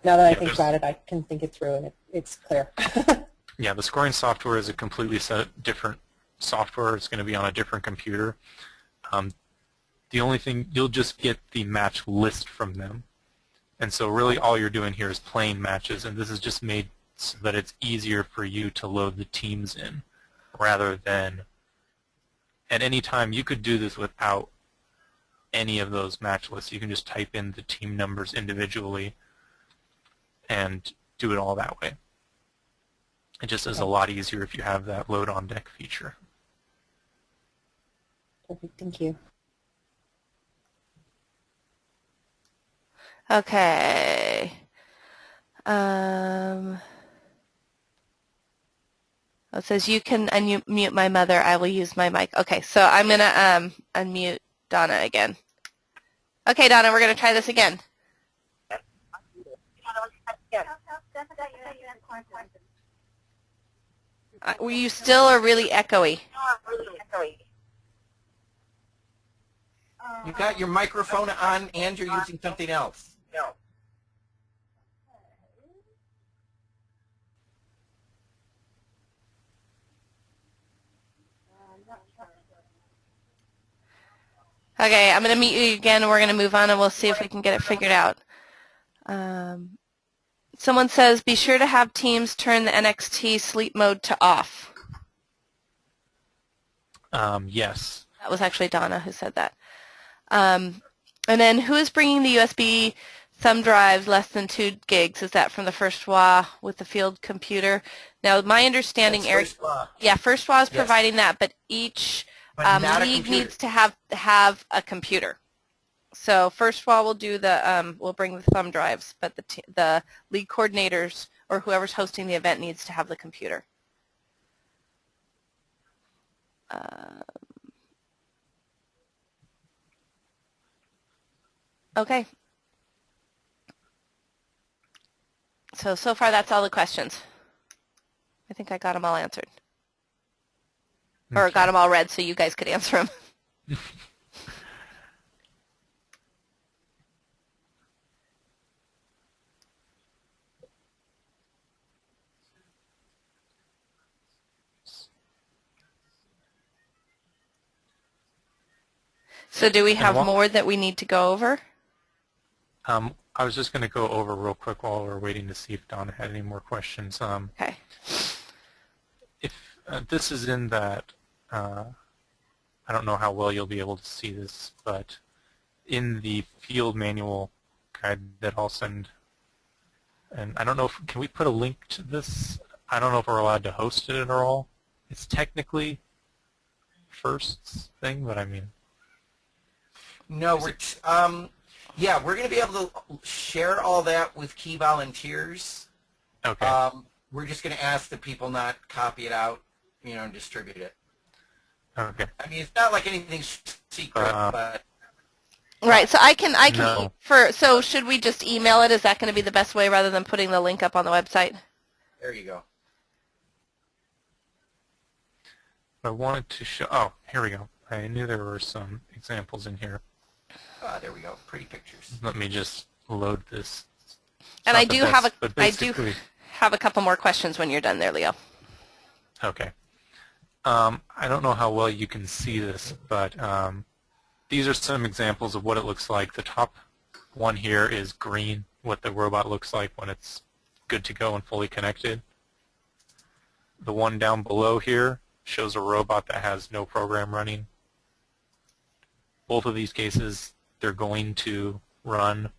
Speaker 5: now that I think about it, I can think it through, and it's clear.
Speaker 1: Yeah, the scoring software is a completely different software. It's going to be on a different computer. The only thing, you'll just get the match list from them. And so really all you're doing here is playing matches, and this is just made so that it's easier for you to load the teams in rather than at any time. You could do this without any of those match lists. You can just type in the team numbers individually and do it all that way. It just is a lot easier if you have that load on deck feature.
Speaker 5: Perfect. Thank you.
Speaker 2: Okay. It says you can unmute my mother. I will use my mic. Okay, so I'm going to unmute Donna again. Okay, Donna, we're going to try this again. You still are really echoey.
Speaker 3: You got your microphone on and you're using something else.
Speaker 2: Okay, I'm going to mute you again, and we're going to move on, and we'll see if we can get it figured out. Someone says, be sure to have Teams turn the NXT sleep mode to off.
Speaker 1: Yes.
Speaker 2: That was actually Donna who said that. And then who is bringing the USB thumb drives less than 2 gigs? Is that from the First WA with the field computer? Now, my understanding, Eric, First WA is providing that, but each league needs to have a computer. So First WA will do the will bring the thumb drives, but the league coordinators or whoever's hosting the event needs to have the computer. Okay. So far that's all the questions. I think I got them all answered. Okay. Or got them all read so you guys could answer them. So do we have more that we need to go over?
Speaker 1: I was just going to go over real quick while we're waiting to see if Donna had any more questions.
Speaker 2: Okay.
Speaker 1: If this is in that, I don't know how well you'll be able to see this, but in the field manual guide that I'll send, and I don't know if, can we put a link to this? I don't know if we're allowed to host it at all. It's technically First's thing, but I mean.
Speaker 3: No, we're going to be able to share all that with key volunteers.
Speaker 1: Okay.
Speaker 3: We're just going to ask the people not copy it out, and distribute it.
Speaker 1: Okay.
Speaker 3: I mean, it's not like anything's secret, but.
Speaker 2: Right. So I can.
Speaker 1: No.
Speaker 2: So should we just email it? Is that going to be the best way rather than putting the link up on the website?
Speaker 3: There you go.
Speaker 1: I wanted to show. Oh, here we go. I knew there were some examples in here.
Speaker 3: There we go. Pretty pictures.
Speaker 1: Let me just load this.
Speaker 2: And I do have a couple more questions when you're done there, Leo.
Speaker 1: Okay. I don't know how well you can see this, but these are some examples of what it looks like. The top one here is green, what the robot looks like when it's good to go and fully connected. The one down below here shows a robot that has no program running. Both of these cases, they're going to run.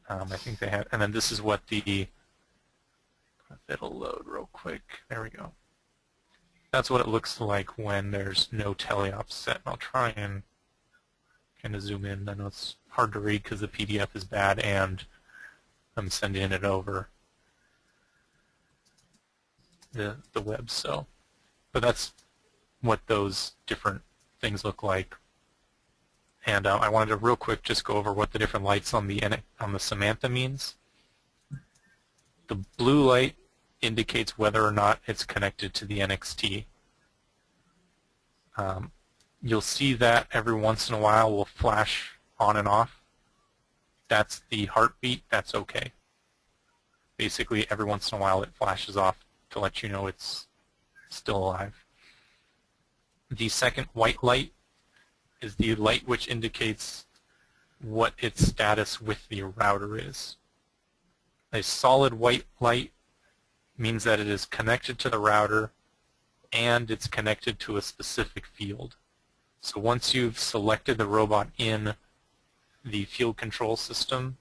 Speaker 1: I think they have, and then this is what it'll load real quick. There we go. That's what it looks like when there's no Telly Upset. I'll try and kind of zoom in. I know it's hard to read because the PDF is bad and I'm sending it over the web. So, but that's what those different things look like. And I wanted to real quick just go over what the different lights on the Samantha means. The blue light indicates whether or not it's connected to the NXT. You'll see that every once in a while will flash on and off. That's the heartbeat. That's okay. Basically, every once in a while it flashes off to let you know it's still alive. The second white light is the light which indicates what its status with the router is. A solid white light means that it is connected to the router and it's connected to a specific field. So once you've selected the robot in the field control system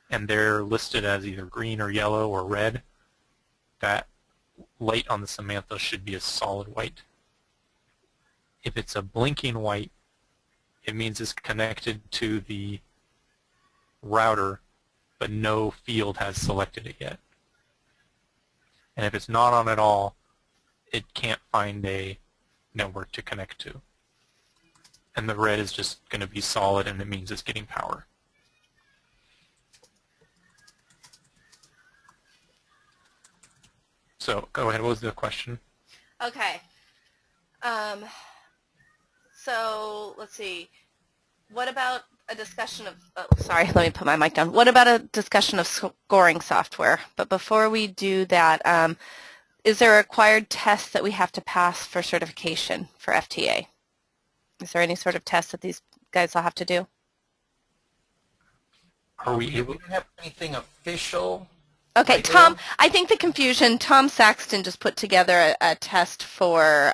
Speaker 1: and they're listed as either green or yellow or red, that light on the Samantha should be a solid white. If it's a blinking white, it means it's connected to the router, but no field has selected it yet. And if it's not on at all, it can't find a network to connect to. And the red is just going to be solid, and it means it's getting power. So go ahead. What was the question?
Speaker 2: Okay. So let's see. What about a discussion of, oh, sorry, let me put my mic down. What about a discussion of scoring software? But before we do that, is there a required test that we have to pass for certification for FTA? Is there any sort of test that these guys will have to do?
Speaker 1: Are
Speaker 3: we don't have anything official.
Speaker 2: Okay,
Speaker 3: right
Speaker 2: Tom,
Speaker 3: now.
Speaker 2: I think the confusion, Tom Saxton just put together a test for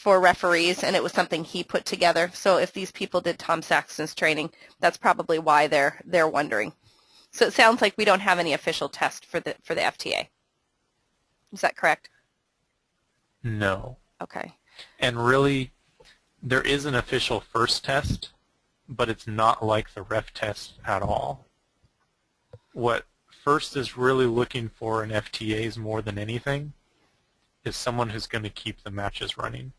Speaker 2: referees, and it was something he put together. So if these people did Tom Saxton's training, that's probably why they're wondering. So it sounds like we don't have any official test for the FTA. Is that correct?
Speaker 1: No.
Speaker 2: Okay.
Speaker 1: And really, there is an official first test, but it's not like the ref test at all. What first is really looking for in FTAs more than anything is someone who's going to keep the matches running.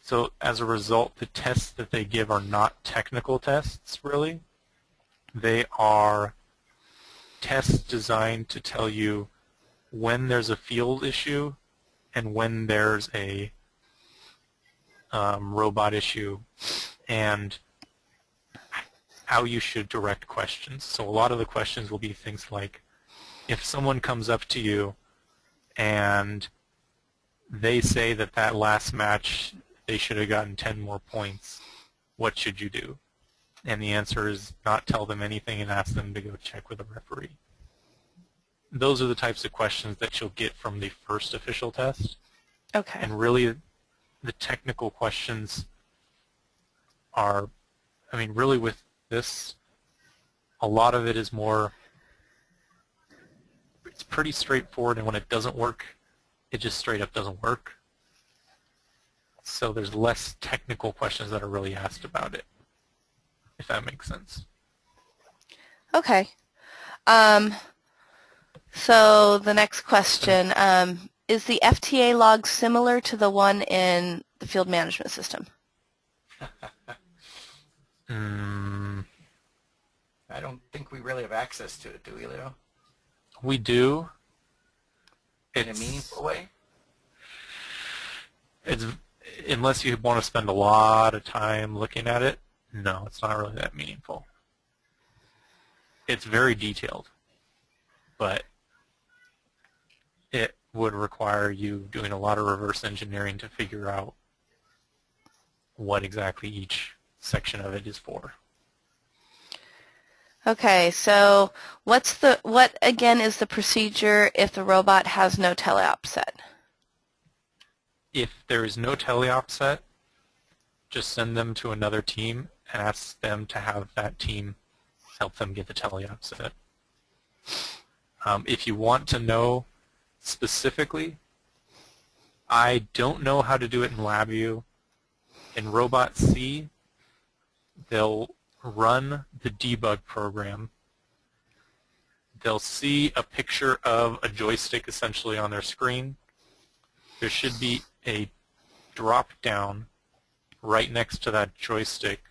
Speaker 1: So as a result, the tests that they give are not technical tests, really. They are tests designed to tell you when there's a field issue and when there's a robot issue and how you should direct questions. So a lot of the questions will be things like, if someone comes up to you and they say that that last match they should have gotten 10 more points, what should you do? And the answer is not tell them anything and ask them to go check with a referee. Those are the types of questions that you'll get from the first official test.
Speaker 2: Okay.
Speaker 1: And really, the technical questions are, I mean, really with this, a lot of it is more, it's pretty straightforward, and when it doesn't work, it just straight up doesn't work. So there's less technical questions that are really asked about it, if that makes sense.
Speaker 2: Okay. So the next question, is the FTA log similar to the one in the field management system?
Speaker 3: I don't think we really have access to it, do we, Leo?
Speaker 1: We do.
Speaker 3: In a meaningful way?
Speaker 1: It's, unless you want to spend a lot of time looking at it, no, it's not really that meaningful. It's very detailed, but it would require you doing a lot of reverse engineering to figure out what exactly each section of it is for.
Speaker 2: Okay, so what again is the procedure if the robot has no Telly Upset?
Speaker 1: If there is no Telly Upset, just send them to another team and ask them to have that team help them get the Telly Upset. If you want to know specifically, I don't know how to do it in LabVIEW. In Robot C, they'll run the debug program. They'll see a picture of a joystick essentially on their screen. There should be a drop-down right next to that joystick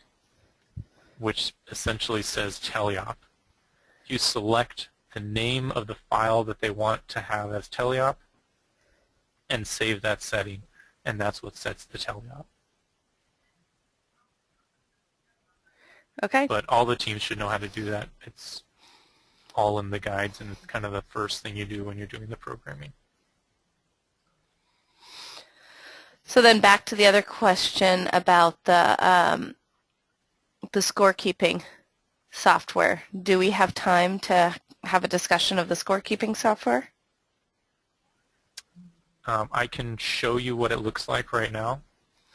Speaker 1: which essentially says Telly-Op. You select the name of the file that they want to have as Telly-Op and save that setting, and that's what sets the Telly-Op.
Speaker 2: Okay.
Speaker 1: But all the teams should know how to do that. It's all in the guides, and it's kind of the first thing you do when you're doing the programming.
Speaker 2: So then back to the other question about the scorekeeping software. Do we have time to have a discussion of the scorekeeping software?
Speaker 1: I can show you what it looks like right now.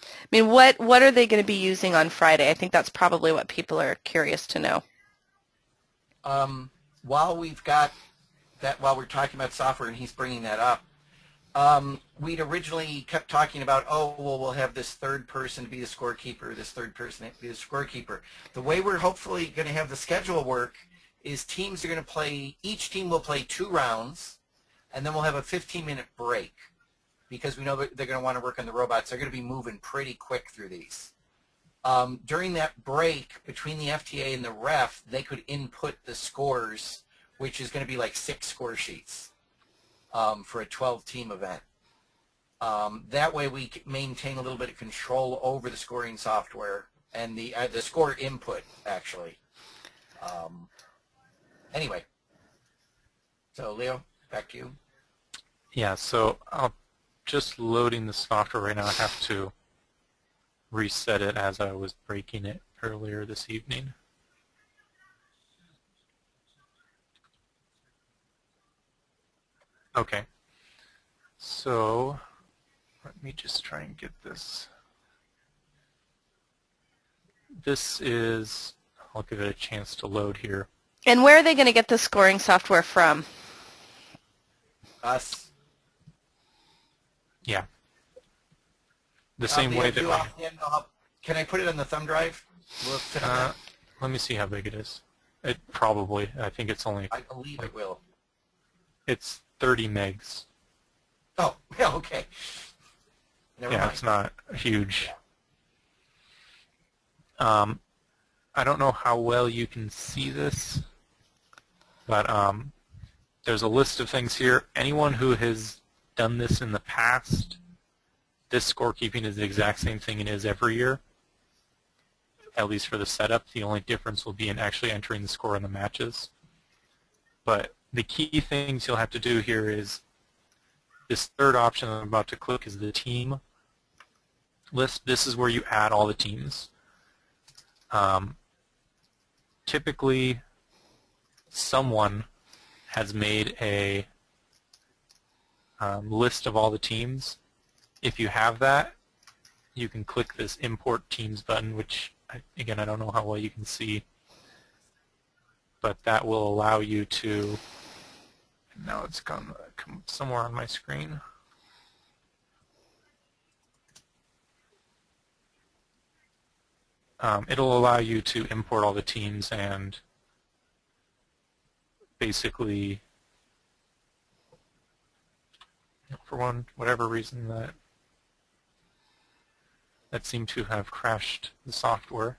Speaker 2: I mean, what are they going to be using on Friday? I think that's probably what people are curious to know.
Speaker 3: While we've got that, while we're talking about software and he's bringing that up, we'd originally kept talking about, oh, well, we'll have this third person be the scorekeeper, this third person be the scorekeeper. The way we're hopefully going to have the schedule work is teams are going to play, each team will play 2 rounds, and then we'll have a 15-minute break because we know that they're going to want to work on the robots. They're going to be moving pretty quick through these. During that break between the FTA and the ref, they could input the scores, which is going to be like 6 score sheets for a 12-team event. That way we maintain a little bit of control over the scoring software and the score input, actually. Anyway, so Leo, back to you.
Speaker 1: Yeah, so I'm just loading the software right now. I have to reset it as I was breaking it earlier this evening. Okay, so let me just try and get this. This is, I'll give it a chance to load here.
Speaker 2: And where are they going to get the scoring software from?
Speaker 3: Us.
Speaker 1: Yeah. The same way that
Speaker 3: can I put it on the thumb drive? We'll fit on that.
Speaker 1: let me see how big it is. It probably, I think it's only,
Speaker 3: I believe it will.
Speaker 1: it's 30 megs.
Speaker 3: Oh, yeah, okay. Never mind.
Speaker 1: It's not huge. I don't know how well you can see this, but there's a list of things here. Anyone who has done this in the past, this scorekeeping is the exact same thing it is every year, at least for the setup. The only difference will be in actually entering the score in the matches. But the key things you'll have to do here is this third option I'm about to click is the team list. This is where you add all the teams. Typically, someone has made a list of all the teams. If you have that, you can click this Import Teams button, which, again, I don't know how well you can see, but that will allow you to, now it's come somewhere on my screen. It'll allow you to import all the teams and basically, for whatever reason, that seemed to have crashed the software.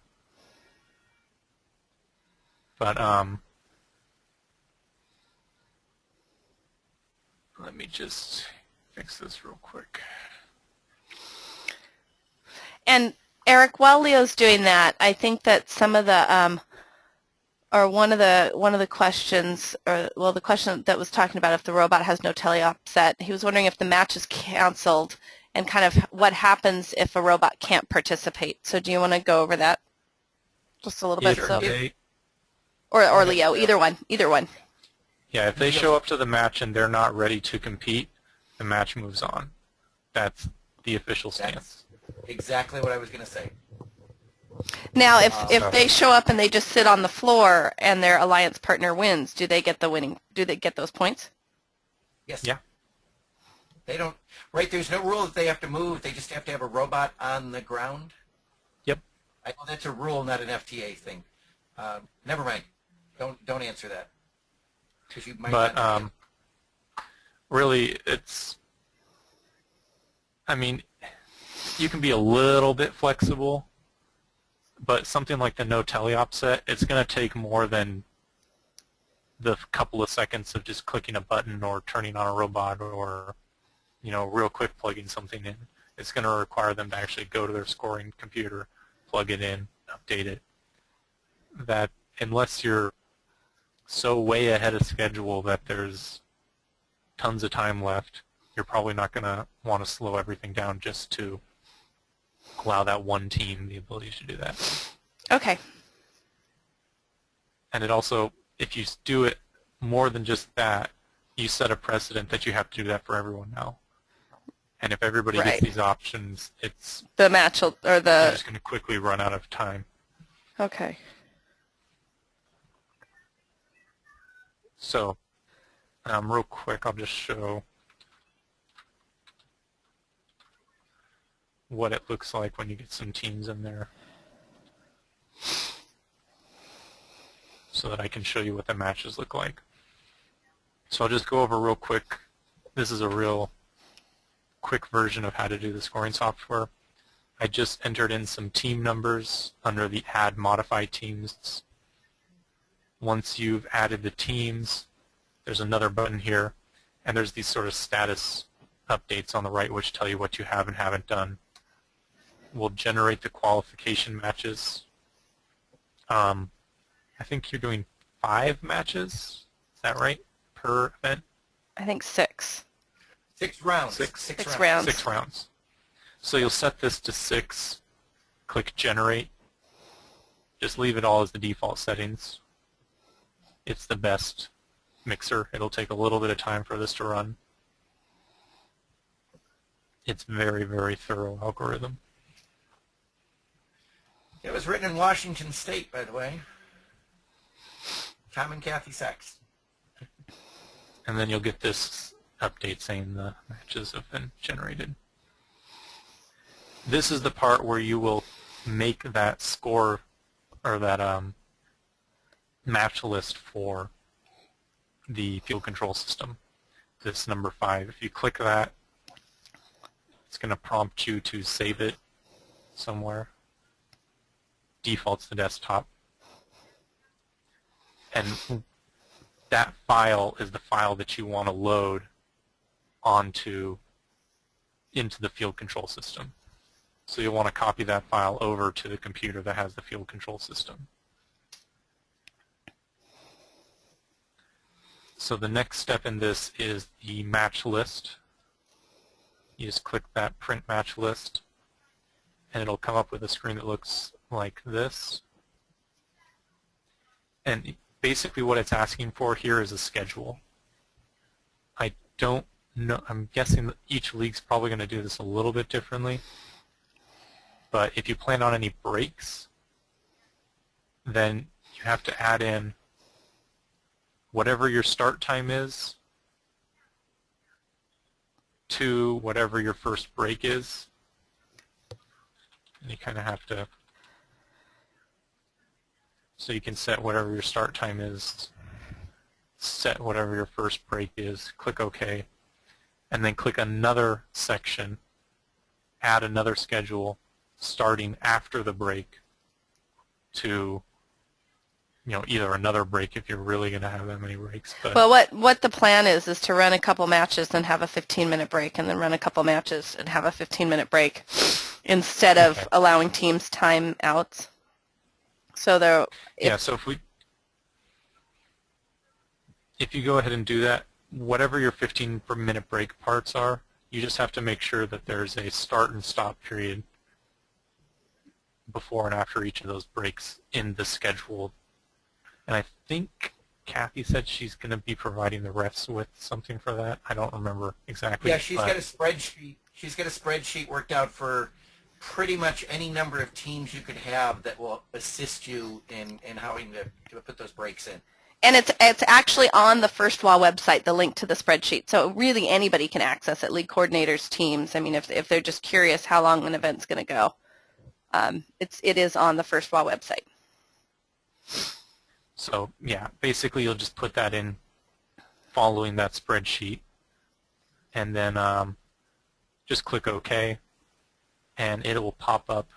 Speaker 1: But let me just fix this real quick.
Speaker 2: And Eric, while Leo's doing that, I think that some of the or one of the questions, or well, the question that was talking about if the robot has no Telly Upset, he was wondering if the match is canceled and kind of what happens if a robot can't participate. So do you want to go over that just a little bit? So, or Leo, either one.
Speaker 1: Yeah, if they show up to the match and they're not ready to compete, the match moves on. That's the official stance.
Speaker 3: That's exactly what I was going to say.
Speaker 2: Now, if they show up and they just sit on the floor and their alliance partner wins, do they get the winning? Do they get those points?
Speaker 3: Yes.
Speaker 1: Yeah.
Speaker 3: They don't. Right. There's no rule that they have to move. They just have to have a robot on the ground.
Speaker 1: Yep.
Speaker 3: I know that's a rule, not an FTA thing. Never mind. Don't answer that. Because you might.
Speaker 1: But really, it's. I mean, you can be a little bit flexible, but something like the no Telly Upset, it's going to take more than the couple of seconds of just clicking a button or turning on a robot or, real quick plugging something in. It's going to require them to actually go to their scoring computer, plug it in, update it. That unless you're so way ahead of schedule that there's tons of time left, you're probably not going to want to slow everything down just to allow that one team the ability to do that.
Speaker 2: Okay.
Speaker 1: And it also, if you do it more than just that, you set a precedent that you have to do that for everyone now. And if everybody
Speaker 2: Right.
Speaker 1: gets these options, it's
Speaker 2: The match or
Speaker 1: you're
Speaker 2: the
Speaker 1: just going to quickly run out of time.
Speaker 2: okay.
Speaker 1: So, real quick, I'll just show what it looks like when you get some teams in there, so that I can show you what the matches look like. So I'll just go over real quick. This is a real quick version of how to do the scoring software. I just entered in some team numbers under the Add Modify Teams. Once you've added the teams, there's another button here, and there's these sort of status updates on the right which tell you what you have and haven't done. We'll generate the qualification matches. I think you're doing 5 matches, is that right, per event?
Speaker 2: I think 6.
Speaker 3: 6 rounds.
Speaker 2: Six rounds.
Speaker 1: 6 rounds. So you'll set this to 6, click Generate. Just leave it all as the default settings. It's the best mixer. It'll take a little bit of time for this to run. It's very, very thorough algorithm.
Speaker 3: It was written in Washington State, by the way. Tom and Kathy Sachs.
Speaker 1: And then you'll get this update saying the matches have been generated. This is the part where you will make that score or that match list for the field control system. This number 5. If you click that, it's going to prompt you to save it somewhere. Defaults to desktop. And that file is the file that you want to load into the field control system. So you'll want to copy that file over to the computer that has the field control system. So the next step in this is the match list. You just click that print match list, and it'll come up with a screen that looks like this. And basically what it's asking for here is a schedule. I don't know, I'm guessing that each league's probably going to do this a little bit differently. But if you plan on any breaks, then you have to add in whatever your start time is to whatever your first break is. And you kind of have to, so you can set whatever your start time is, set whatever your first break is, click OK, and then click another section, add another schedule starting after the break to, you know, either another break if you're really going to have that many breaks. But
Speaker 2: Well, what the plan is to run a couple matches and have a 15-minute break, and then run a couple matches and have a 15-minute break, instead of
Speaker 1: Okay.
Speaker 2: allowing teams time outs. So there.
Speaker 1: yeah, so if you go ahead and do that, whatever your 15-minute break parts are, you just have to make sure that there's a start and stop period before and after each of those breaks in the schedule. And I think Kathy said she's going to be providing the refs with something for that. I don't remember exactly.
Speaker 3: Yeah, she's got a spreadsheet. She's got a spreadsheet worked out for pretty much any number of teams you could have that will assist you in having to put those breaks in.
Speaker 2: And it's actually on the First Wall website, the link to the spreadsheet. So really anybody can access it, league coordinators, teams. I mean, if they're just curious how long an event's going to go, it is on the First Wall website.
Speaker 1: So yeah, basically you'll just put that in following that spreadsheet, and then just click OK, and it will pop up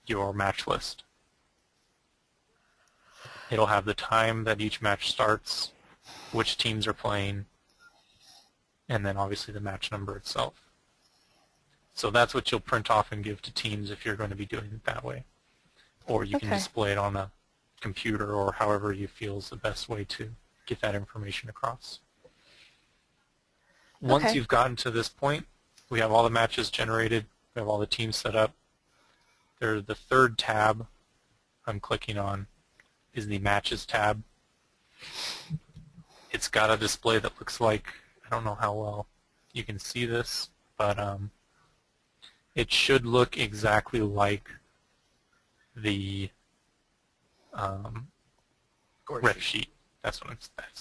Speaker 1: your match list. It'll have the time that each match starts, which teams are playing, and then obviously the match number itself. So that's what you'll print off and give to teams if you're going to be doing it that way. Or you can
Speaker 2: Okay.
Speaker 1: display it on a computer or however you feel is the best way to get that information across. Once
Speaker 2: Okay.
Speaker 1: you've gotten to this point, we have all the matches generated, we have all the teams set up. There's the third tab I'm clicking on is the Matches tab. It's got a display that looks like, I don't know how well you can see this, but it should look exactly like the ref sheet. That's what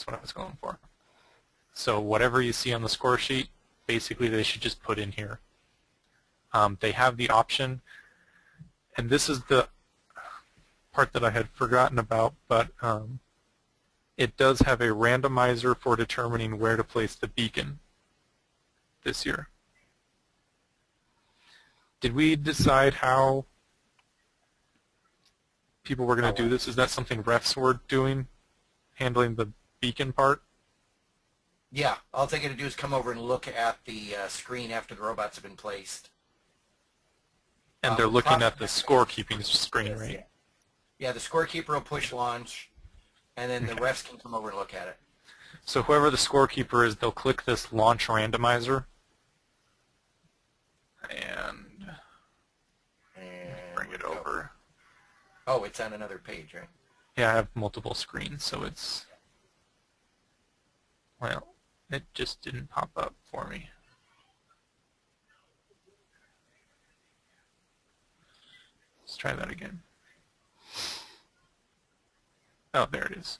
Speaker 1: I was going for. So whatever you see on the score sheet, basically they should just put in here. They have the option, and this is the part that I had forgotten about, but it does have a randomizer for determining where to place the beacon this year. Did we decide how people were going to do this? Is that something refs were doing, handling the beacon part?
Speaker 3: Yeah, all they got to do is come over and look at the screen after the robots have been placed.
Speaker 1: And they're looking at the scorekeeping screen, right?
Speaker 3: Yeah, the scorekeeper will push launch, and then the refs can come over and look at it.
Speaker 1: So whoever the scorekeeper is, they'll click this launch randomizer and bring it over.
Speaker 3: Oh, it's on another page, right?
Speaker 1: Yeah, I have multiple screens, so it's, well, it just didn't pop up for me. Let's try that again. Oh, there it is.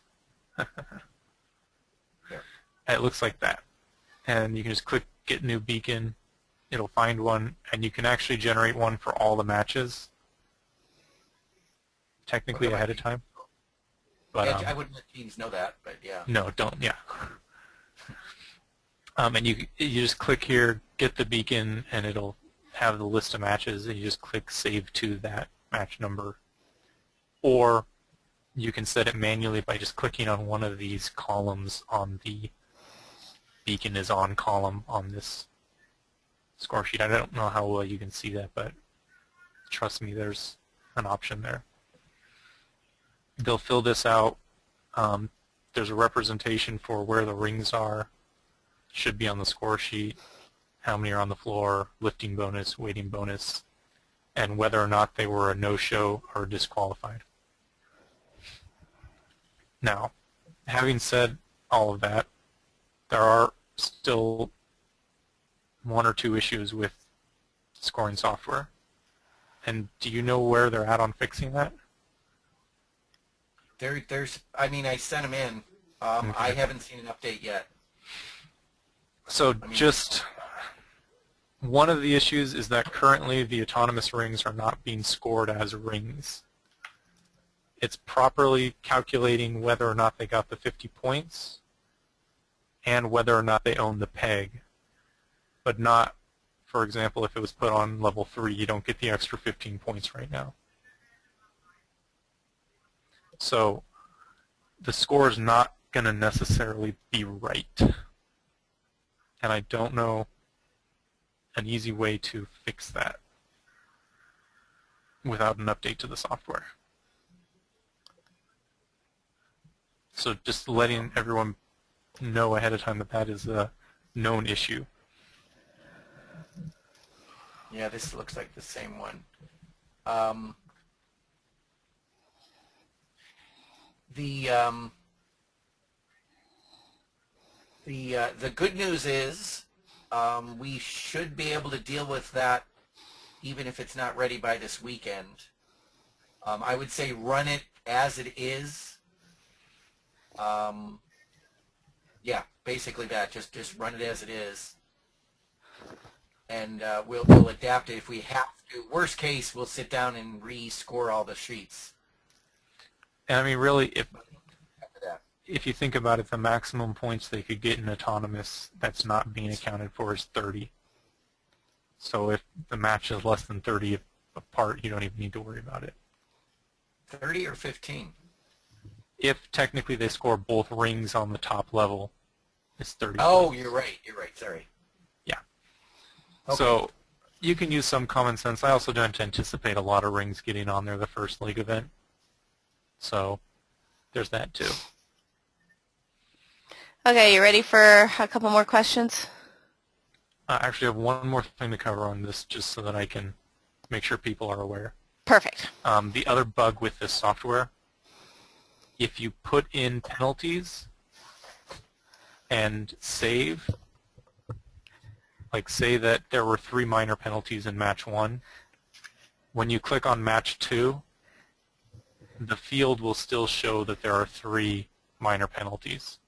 Speaker 1: It looks like that. And you can just click Get New Beacon. It'll find one, and you can actually generate one for all the matches, technically ahead of time. But
Speaker 3: Yeah, I wouldn't let teams know that, but yeah.
Speaker 1: no, don't. Yeah. And you just click here, get the beacon, and it'll have the list of matches, and you just click Save to that match number. Or you can set it manually by just clicking on one of these columns on the beacon is on column on this score sheet. I don't know how well you can see that, but trust me, there's an option there. They'll fill this out. There's a representation for where the rings are. Should be on the score sheet. How many are on the floor, lifting bonus, weighting bonus, and whether or not they were a no-show or disqualified. Now, having said all of that, there are still one or two issues with scoring software. And do you know where they're at on fixing that?
Speaker 3: I mean, I sent them in.
Speaker 1: Okay.
Speaker 3: I haven't seen an update yet.
Speaker 1: So just one of the issues is that currently the autonomous rings are not being scored as rings. It's properly calculating whether or not they got the 50 points and whether or not they own the peg, but not, for example, if it was put on level 3, you don't get the extra 15 points right now. So the score is not going to necessarily be right. And I don't know an easy way to fix that without an update to the software. So just letting everyone know ahead of time that that is a known issue.
Speaker 3: Yeah, this looks like the same one. The good news is we should be able to deal with that even if it's not ready by this weekend. I would say run it as it is. Yeah, basically that. Just run it as it is, and we'll adapt it if we have to. Worst case, we'll sit down and re-score all the sheets.
Speaker 1: And I mean, really, if you think about it, the maximum points they could get in autonomous that's not being accounted for is 30. So if the match is less than 30 apart, you don't even need to worry about it.
Speaker 3: 30 or 15?
Speaker 1: If technically they score both rings on the top level, it's 30.
Speaker 3: Oh,
Speaker 1: points.
Speaker 3: you're right. You're right. Sorry.
Speaker 1: Yeah.
Speaker 3: Okay.
Speaker 1: So you can use some common sense. I also don't anticipate a lot of rings getting on there the first league event. So there's that too.
Speaker 2: Okay, you ready for a couple more questions?
Speaker 1: Actually, I have one more thing to cover on this just so that I can make sure people are aware.
Speaker 2: Perfect.
Speaker 1: The other bug with this software, if you put in penalties and save, like say that there were 3 minor penalties in match 1, when you click on match 2, the field will still show that there are 3 minor penalties.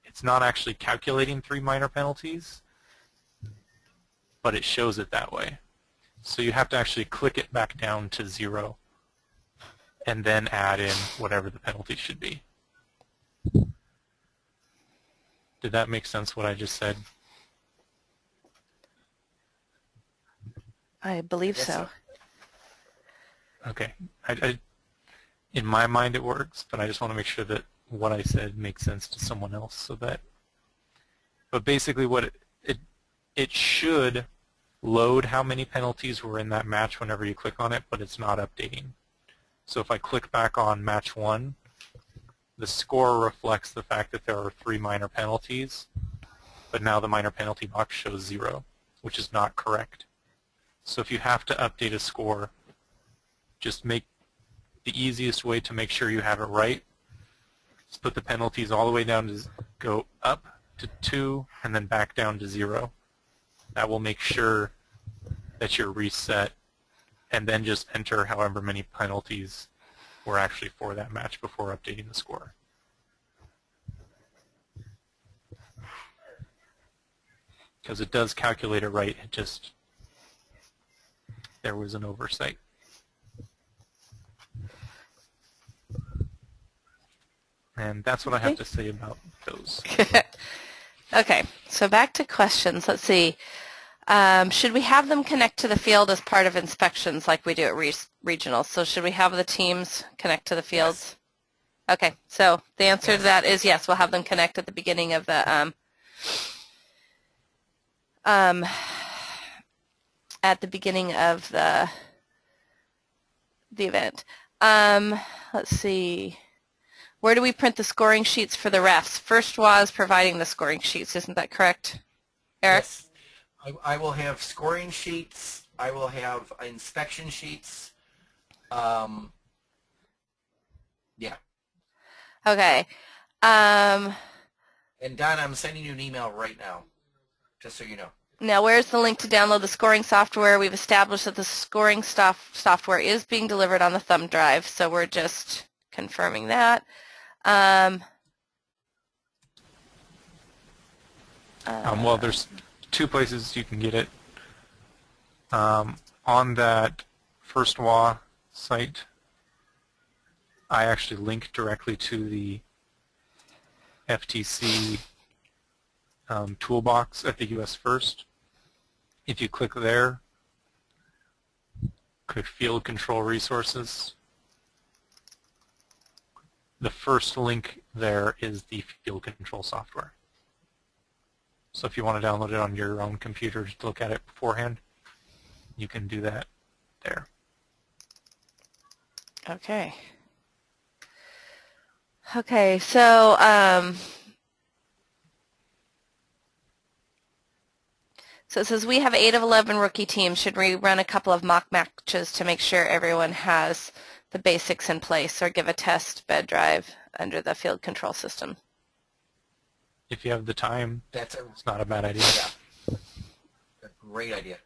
Speaker 1: It's not actually calculating 3 minor penalties, but it shows it that way. So you have to actually click it back down to 0 and then add in whatever the penalty should be. Did that make sense what I just said?
Speaker 2: I believe so.
Speaker 1: Okay. In my mind it works, but I just want to make sure that what I said makes sense to someone else. So that, but basically what it should load how many penalties were in that match whenever you click on it, but it's not updating. So if I click back on match 1, the score reflects the fact that there are 3 minor penalties, but now the minor penalty box shows 0, which is not correct. So if you have to update a score, just make the easiest way to make sure you have it right is put the penalties all the way down to go up to 2 and then back down to 0. That will make sure that you're reset, and then just enter however many penalties were actually for that match before updating the score. Because it does calculate it right, it just, there was an oversight. And that's what I have to say about those.
Speaker 2: Okay, so back to questions. Let's see. Should we have them connect to the field as part of inspections like we do at regionals? So should we have the teams connect to the fields? Yes. Okay, so the answer to that is yes, we'll have them connect at the beginning of the event. Let's see. Where do we print the scoring sheets for the refs? First was providing the scoring sheets. Isn't that correct, Eric?
Speaker 3: Yes. I will have scoring sheets. I will have inspection sheets. Yeah.
Speaker 2: Okay.
Speaker 3: And Don, I'm sending you an email right now, just so you know.
Speaker 2: Now, where's the link to download the scoring software? We've established that the scoring software is being delivered on the thumb drive, so we're just confirming that.
Speaker 1: Well, there's 2 places you can get it. On that First WA site, I actually link directly to the FTC toolbox at the US First. If you click there, click Field Control Resources. The first link there is the field control software. So if you want to download it on your own computer to look at it beforehand, you can do that there.
Speaker 2: Okay. Okay, so so it says we have 8 of 11 rookie teams. Should we run a couple of mock matches to make sure everyone has the basics in place, or give a test bed drive under the field control system?
Speaker 1: If you have the time, it's not a bad idea.
Speaker 3: Yeah. A great idea.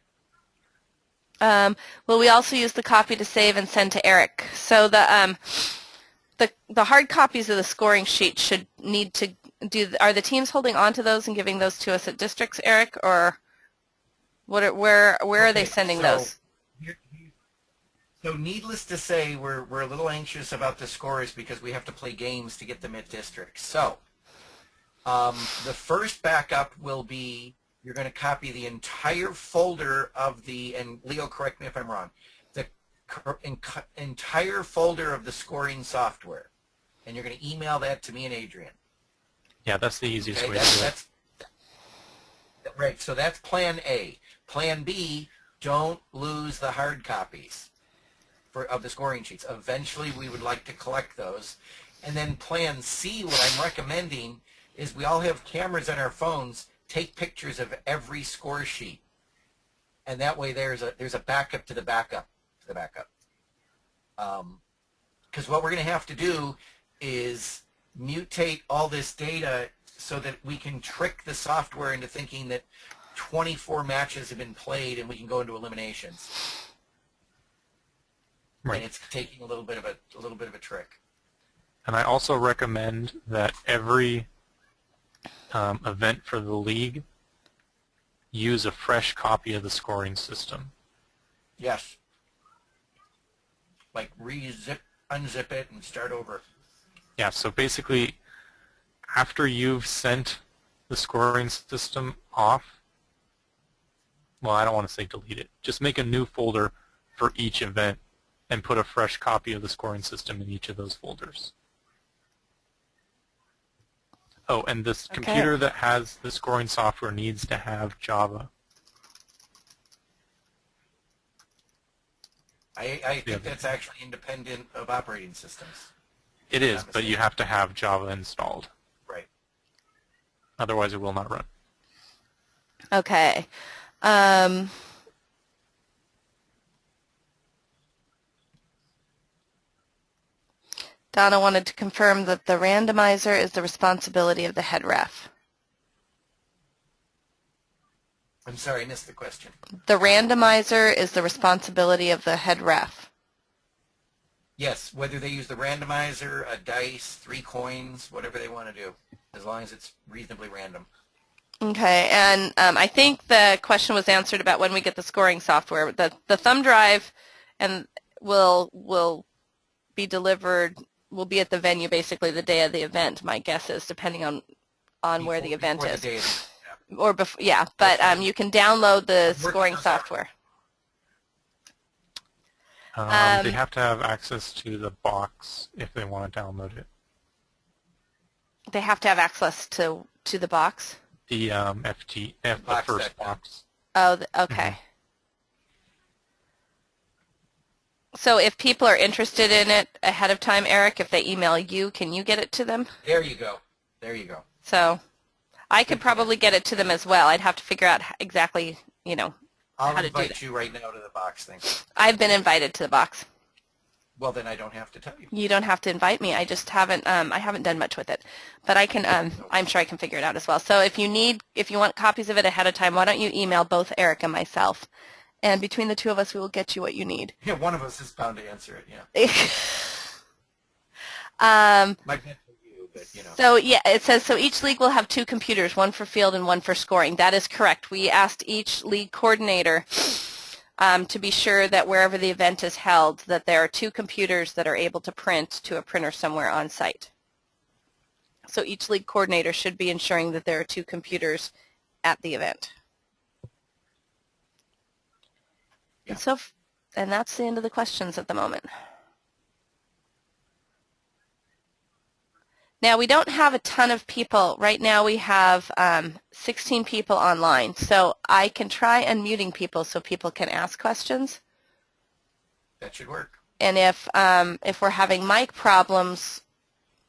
Speaker 2: Will we also use the copy to save and send to Eric? So the hard copies of the scoring sheet should need to do. Are the teams holding on to those and giving those to us at districts, Eric, or what? Where are they sending those?
Speaker 3: So needless to say, we're a little anxious about the scores because we have to play games to get them at districts. So the first backup will be, you're going to copy the entire folder of the, and Leo, correct me if I'm wrong, the entire folder of the scoring software, and you're going to email that to me and Adrian.
Speaker 1: Yeah, that's the easiest way to do it.
Speaker 3: Right, so that's plan A. Plan B, don't lose the hard copies. of the scoring sheets. Eventually, we would like to collect those. And then plan C, what I'm recommending is we all have cameras on our phones, take pictures of every score sheet. And that way there's a backup to the backup to the backup. Because what we're going to have to do is mutate all this data so that we can trick the software into thinking that 24 matches have been played and we can go into eliminations.
Speaker 1: Right.
Speaker 3: And it's taking a little bit of a trick.
Speaker 1: And I also recommend that every event for the league use a fresh copy of the scoring system.
Speaker 3: Yes. Like unzip it and start over.
Speaker 1: Yeah, so basically after you've sent the scoring system off, well, I don't want to say delete it, just make a new folder for each event and put a fresh copy of the scoring system in each of those folders. Oh, and this computer that has the scoring software needs to have Java.
Speaker 3: I think that's actually independent of operating systems.
Speaker 1: It is, but you have to have Java installed.
Speaker 3: Right.
Speaker 1: Otherwise it will not run.
Speaker 2: Okay. Donna wanted to confirm that the randomizer is the responsibility of the head ref.
Speaker 3: I'm sorry, I missed the question.
Speaker 2: The randomizer is the responsibility of the head ref.
Speaker 3: Yes, whether they use the randomizer, a dice, 3 coins, whatever they want to do, as long as it's reasonably random.
Speaker 2: Okay, and I think the question was answered about when we get the scoring software. The thumb drive and will be delivered, will be at the venue basically the day of the event, my guess is, depending on where the event is. Or before, yeah, but you can download the scoring software.
Speaker 1: They have to have access to the box if they want to download it.
Speaker 2: They have to have access to the box?
Speaker 1: The the first box.
Speaker 2: Oh, okay. Mm-hmm. So if people are interested in it ahead of time, Eric, if they email you, can you get it to them?
Speaker 3: There you go. There you go.
Speaker 2: So I could probably get it to them as well. I'd have to figure out exactly, how to do that.
Speaker 3: I'll invite you right now to the box thing.
Speaker 2: I've been invited to the box.
Speaker 3: Well, then I don't have to tell you.
Speaker 2: You don't have to invite me. I just haven't. I haven't done much with it, but I can. I'm sure I can figure it out as well. So if you want copies of it ahead of time, why don't you email both Eric and myself, and between the two of us, we will get you what you need.
Speaker 3: Yeah, one of us is bound to answer it. Yeah. Might be for you, but
Speaker 2: So yeah, it says so. Each league will have 2 computers, one for field and one for scoring. That is correct. We asked each league coordinator to be sure that wherever the event is held, that there are 2 computers that are able to print to a printer somewhere on site. So each league coordinator should be ensuring that there are 2 computers at the event. Yeah. And that's the end of the questions at the moment. Now, we don't have a ton of people. Right now we have 16 people online, so I can try unmuting people so people can ask questions.
Speaker 3: That should work.
Speaker 2: And if we're having mic problems,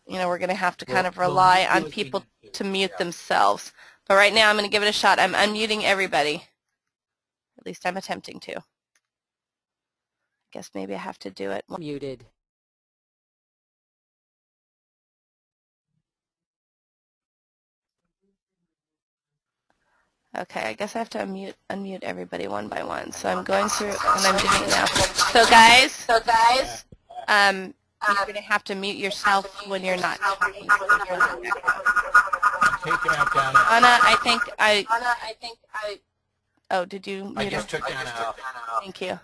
Speaker 2: we're going to have to kind of rely on people to mute themselves. But right now I'm going to give it a shot. I'm unmuting everybody. At least I'm attempting to. I guess maybe I have to do it.
Speaker 6: Muted.
Speaker 2: Okay, I guess I have to unmute everybody one by one. So I'm going through and I'm doing it now. So guys, you're going to have to mute yourself when you're not talking.
Speaker 3: Take it out, Donna.
Speaker 2: Anna, I think I. Oh, did you mute her?
Speaker 3: I just took Donna out.
Speaker 2: Thank you.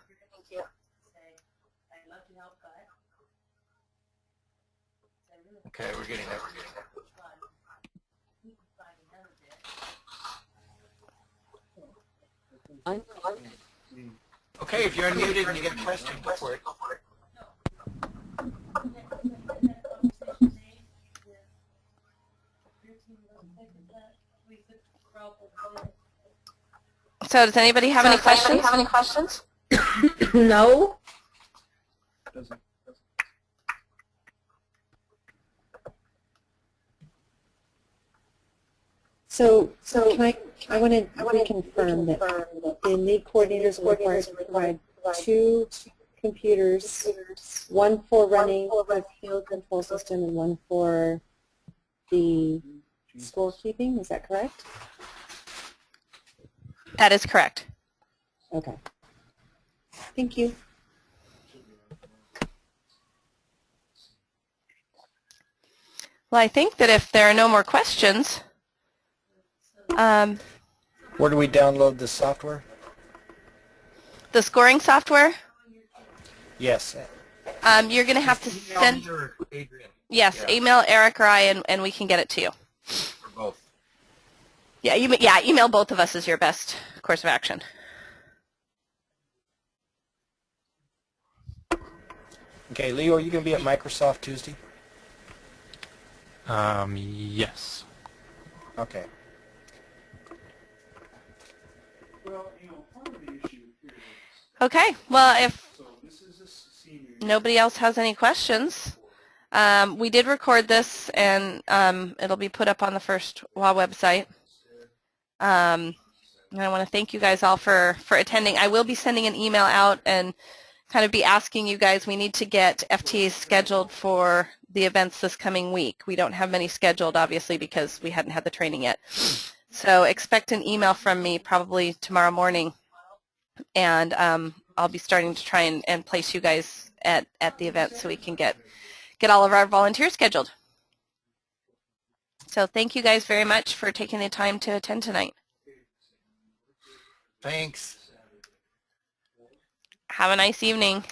Speaker 3: Okay, we're getting there. Okay, if you're unmuted and you get a question, go for it.
Speaker 2: So does anybody have any questions?
Speaker 5: No. So I want to reconfirm that the lead coordinators are required to provide 2 computers, one for running the field control system and one for the scorekeeping. Is that correct?
Speaker 2: That is correct.
Speaker 5: Okay. Thank you.
Speaker 2: Well, I think that if there are no more questions,
Speaker 6: Where do we download the software?
Speaker 2: the scoring software,
Speaker 6: Yes.
Speaker 2: you're going to have to
Speaker 3: Email
Speaker 2: send,
Speaker 3: me or Adrian.
Speaker 2: yes,
Speaker 3: Yeah.
Speaker 2: email Eric or I, and we can get it to you.
Speaker 3: Or both.
Speaker 2: Yeah, email both of us is your best course of action.
Speaker 6: Okay, Leo, are you going to be at Microsoft Tuesday?
Speaker 1: Yes.
Speaker 6: Okay.
Speaker 2: Okay, well, if nobody else has any questions, we did record this, and it'll be put up on the First WA website. And I want to thank you guys all for attending. I will be sending an email out and kind of be asking you guys, we need to get FTAs scheduled for the events this coming week. We don't have many scheduled, obviously, because we hadn't had the training yet. So expect an email from me probably tomorrow morning, and I'll be starting to try and place you guys at the event so we can get all of our volunteers scheduled. So thank you guys very much for taking the time to attend tonight.
Speaker 3: Thanks.
Speaker 2: Have a nice evening.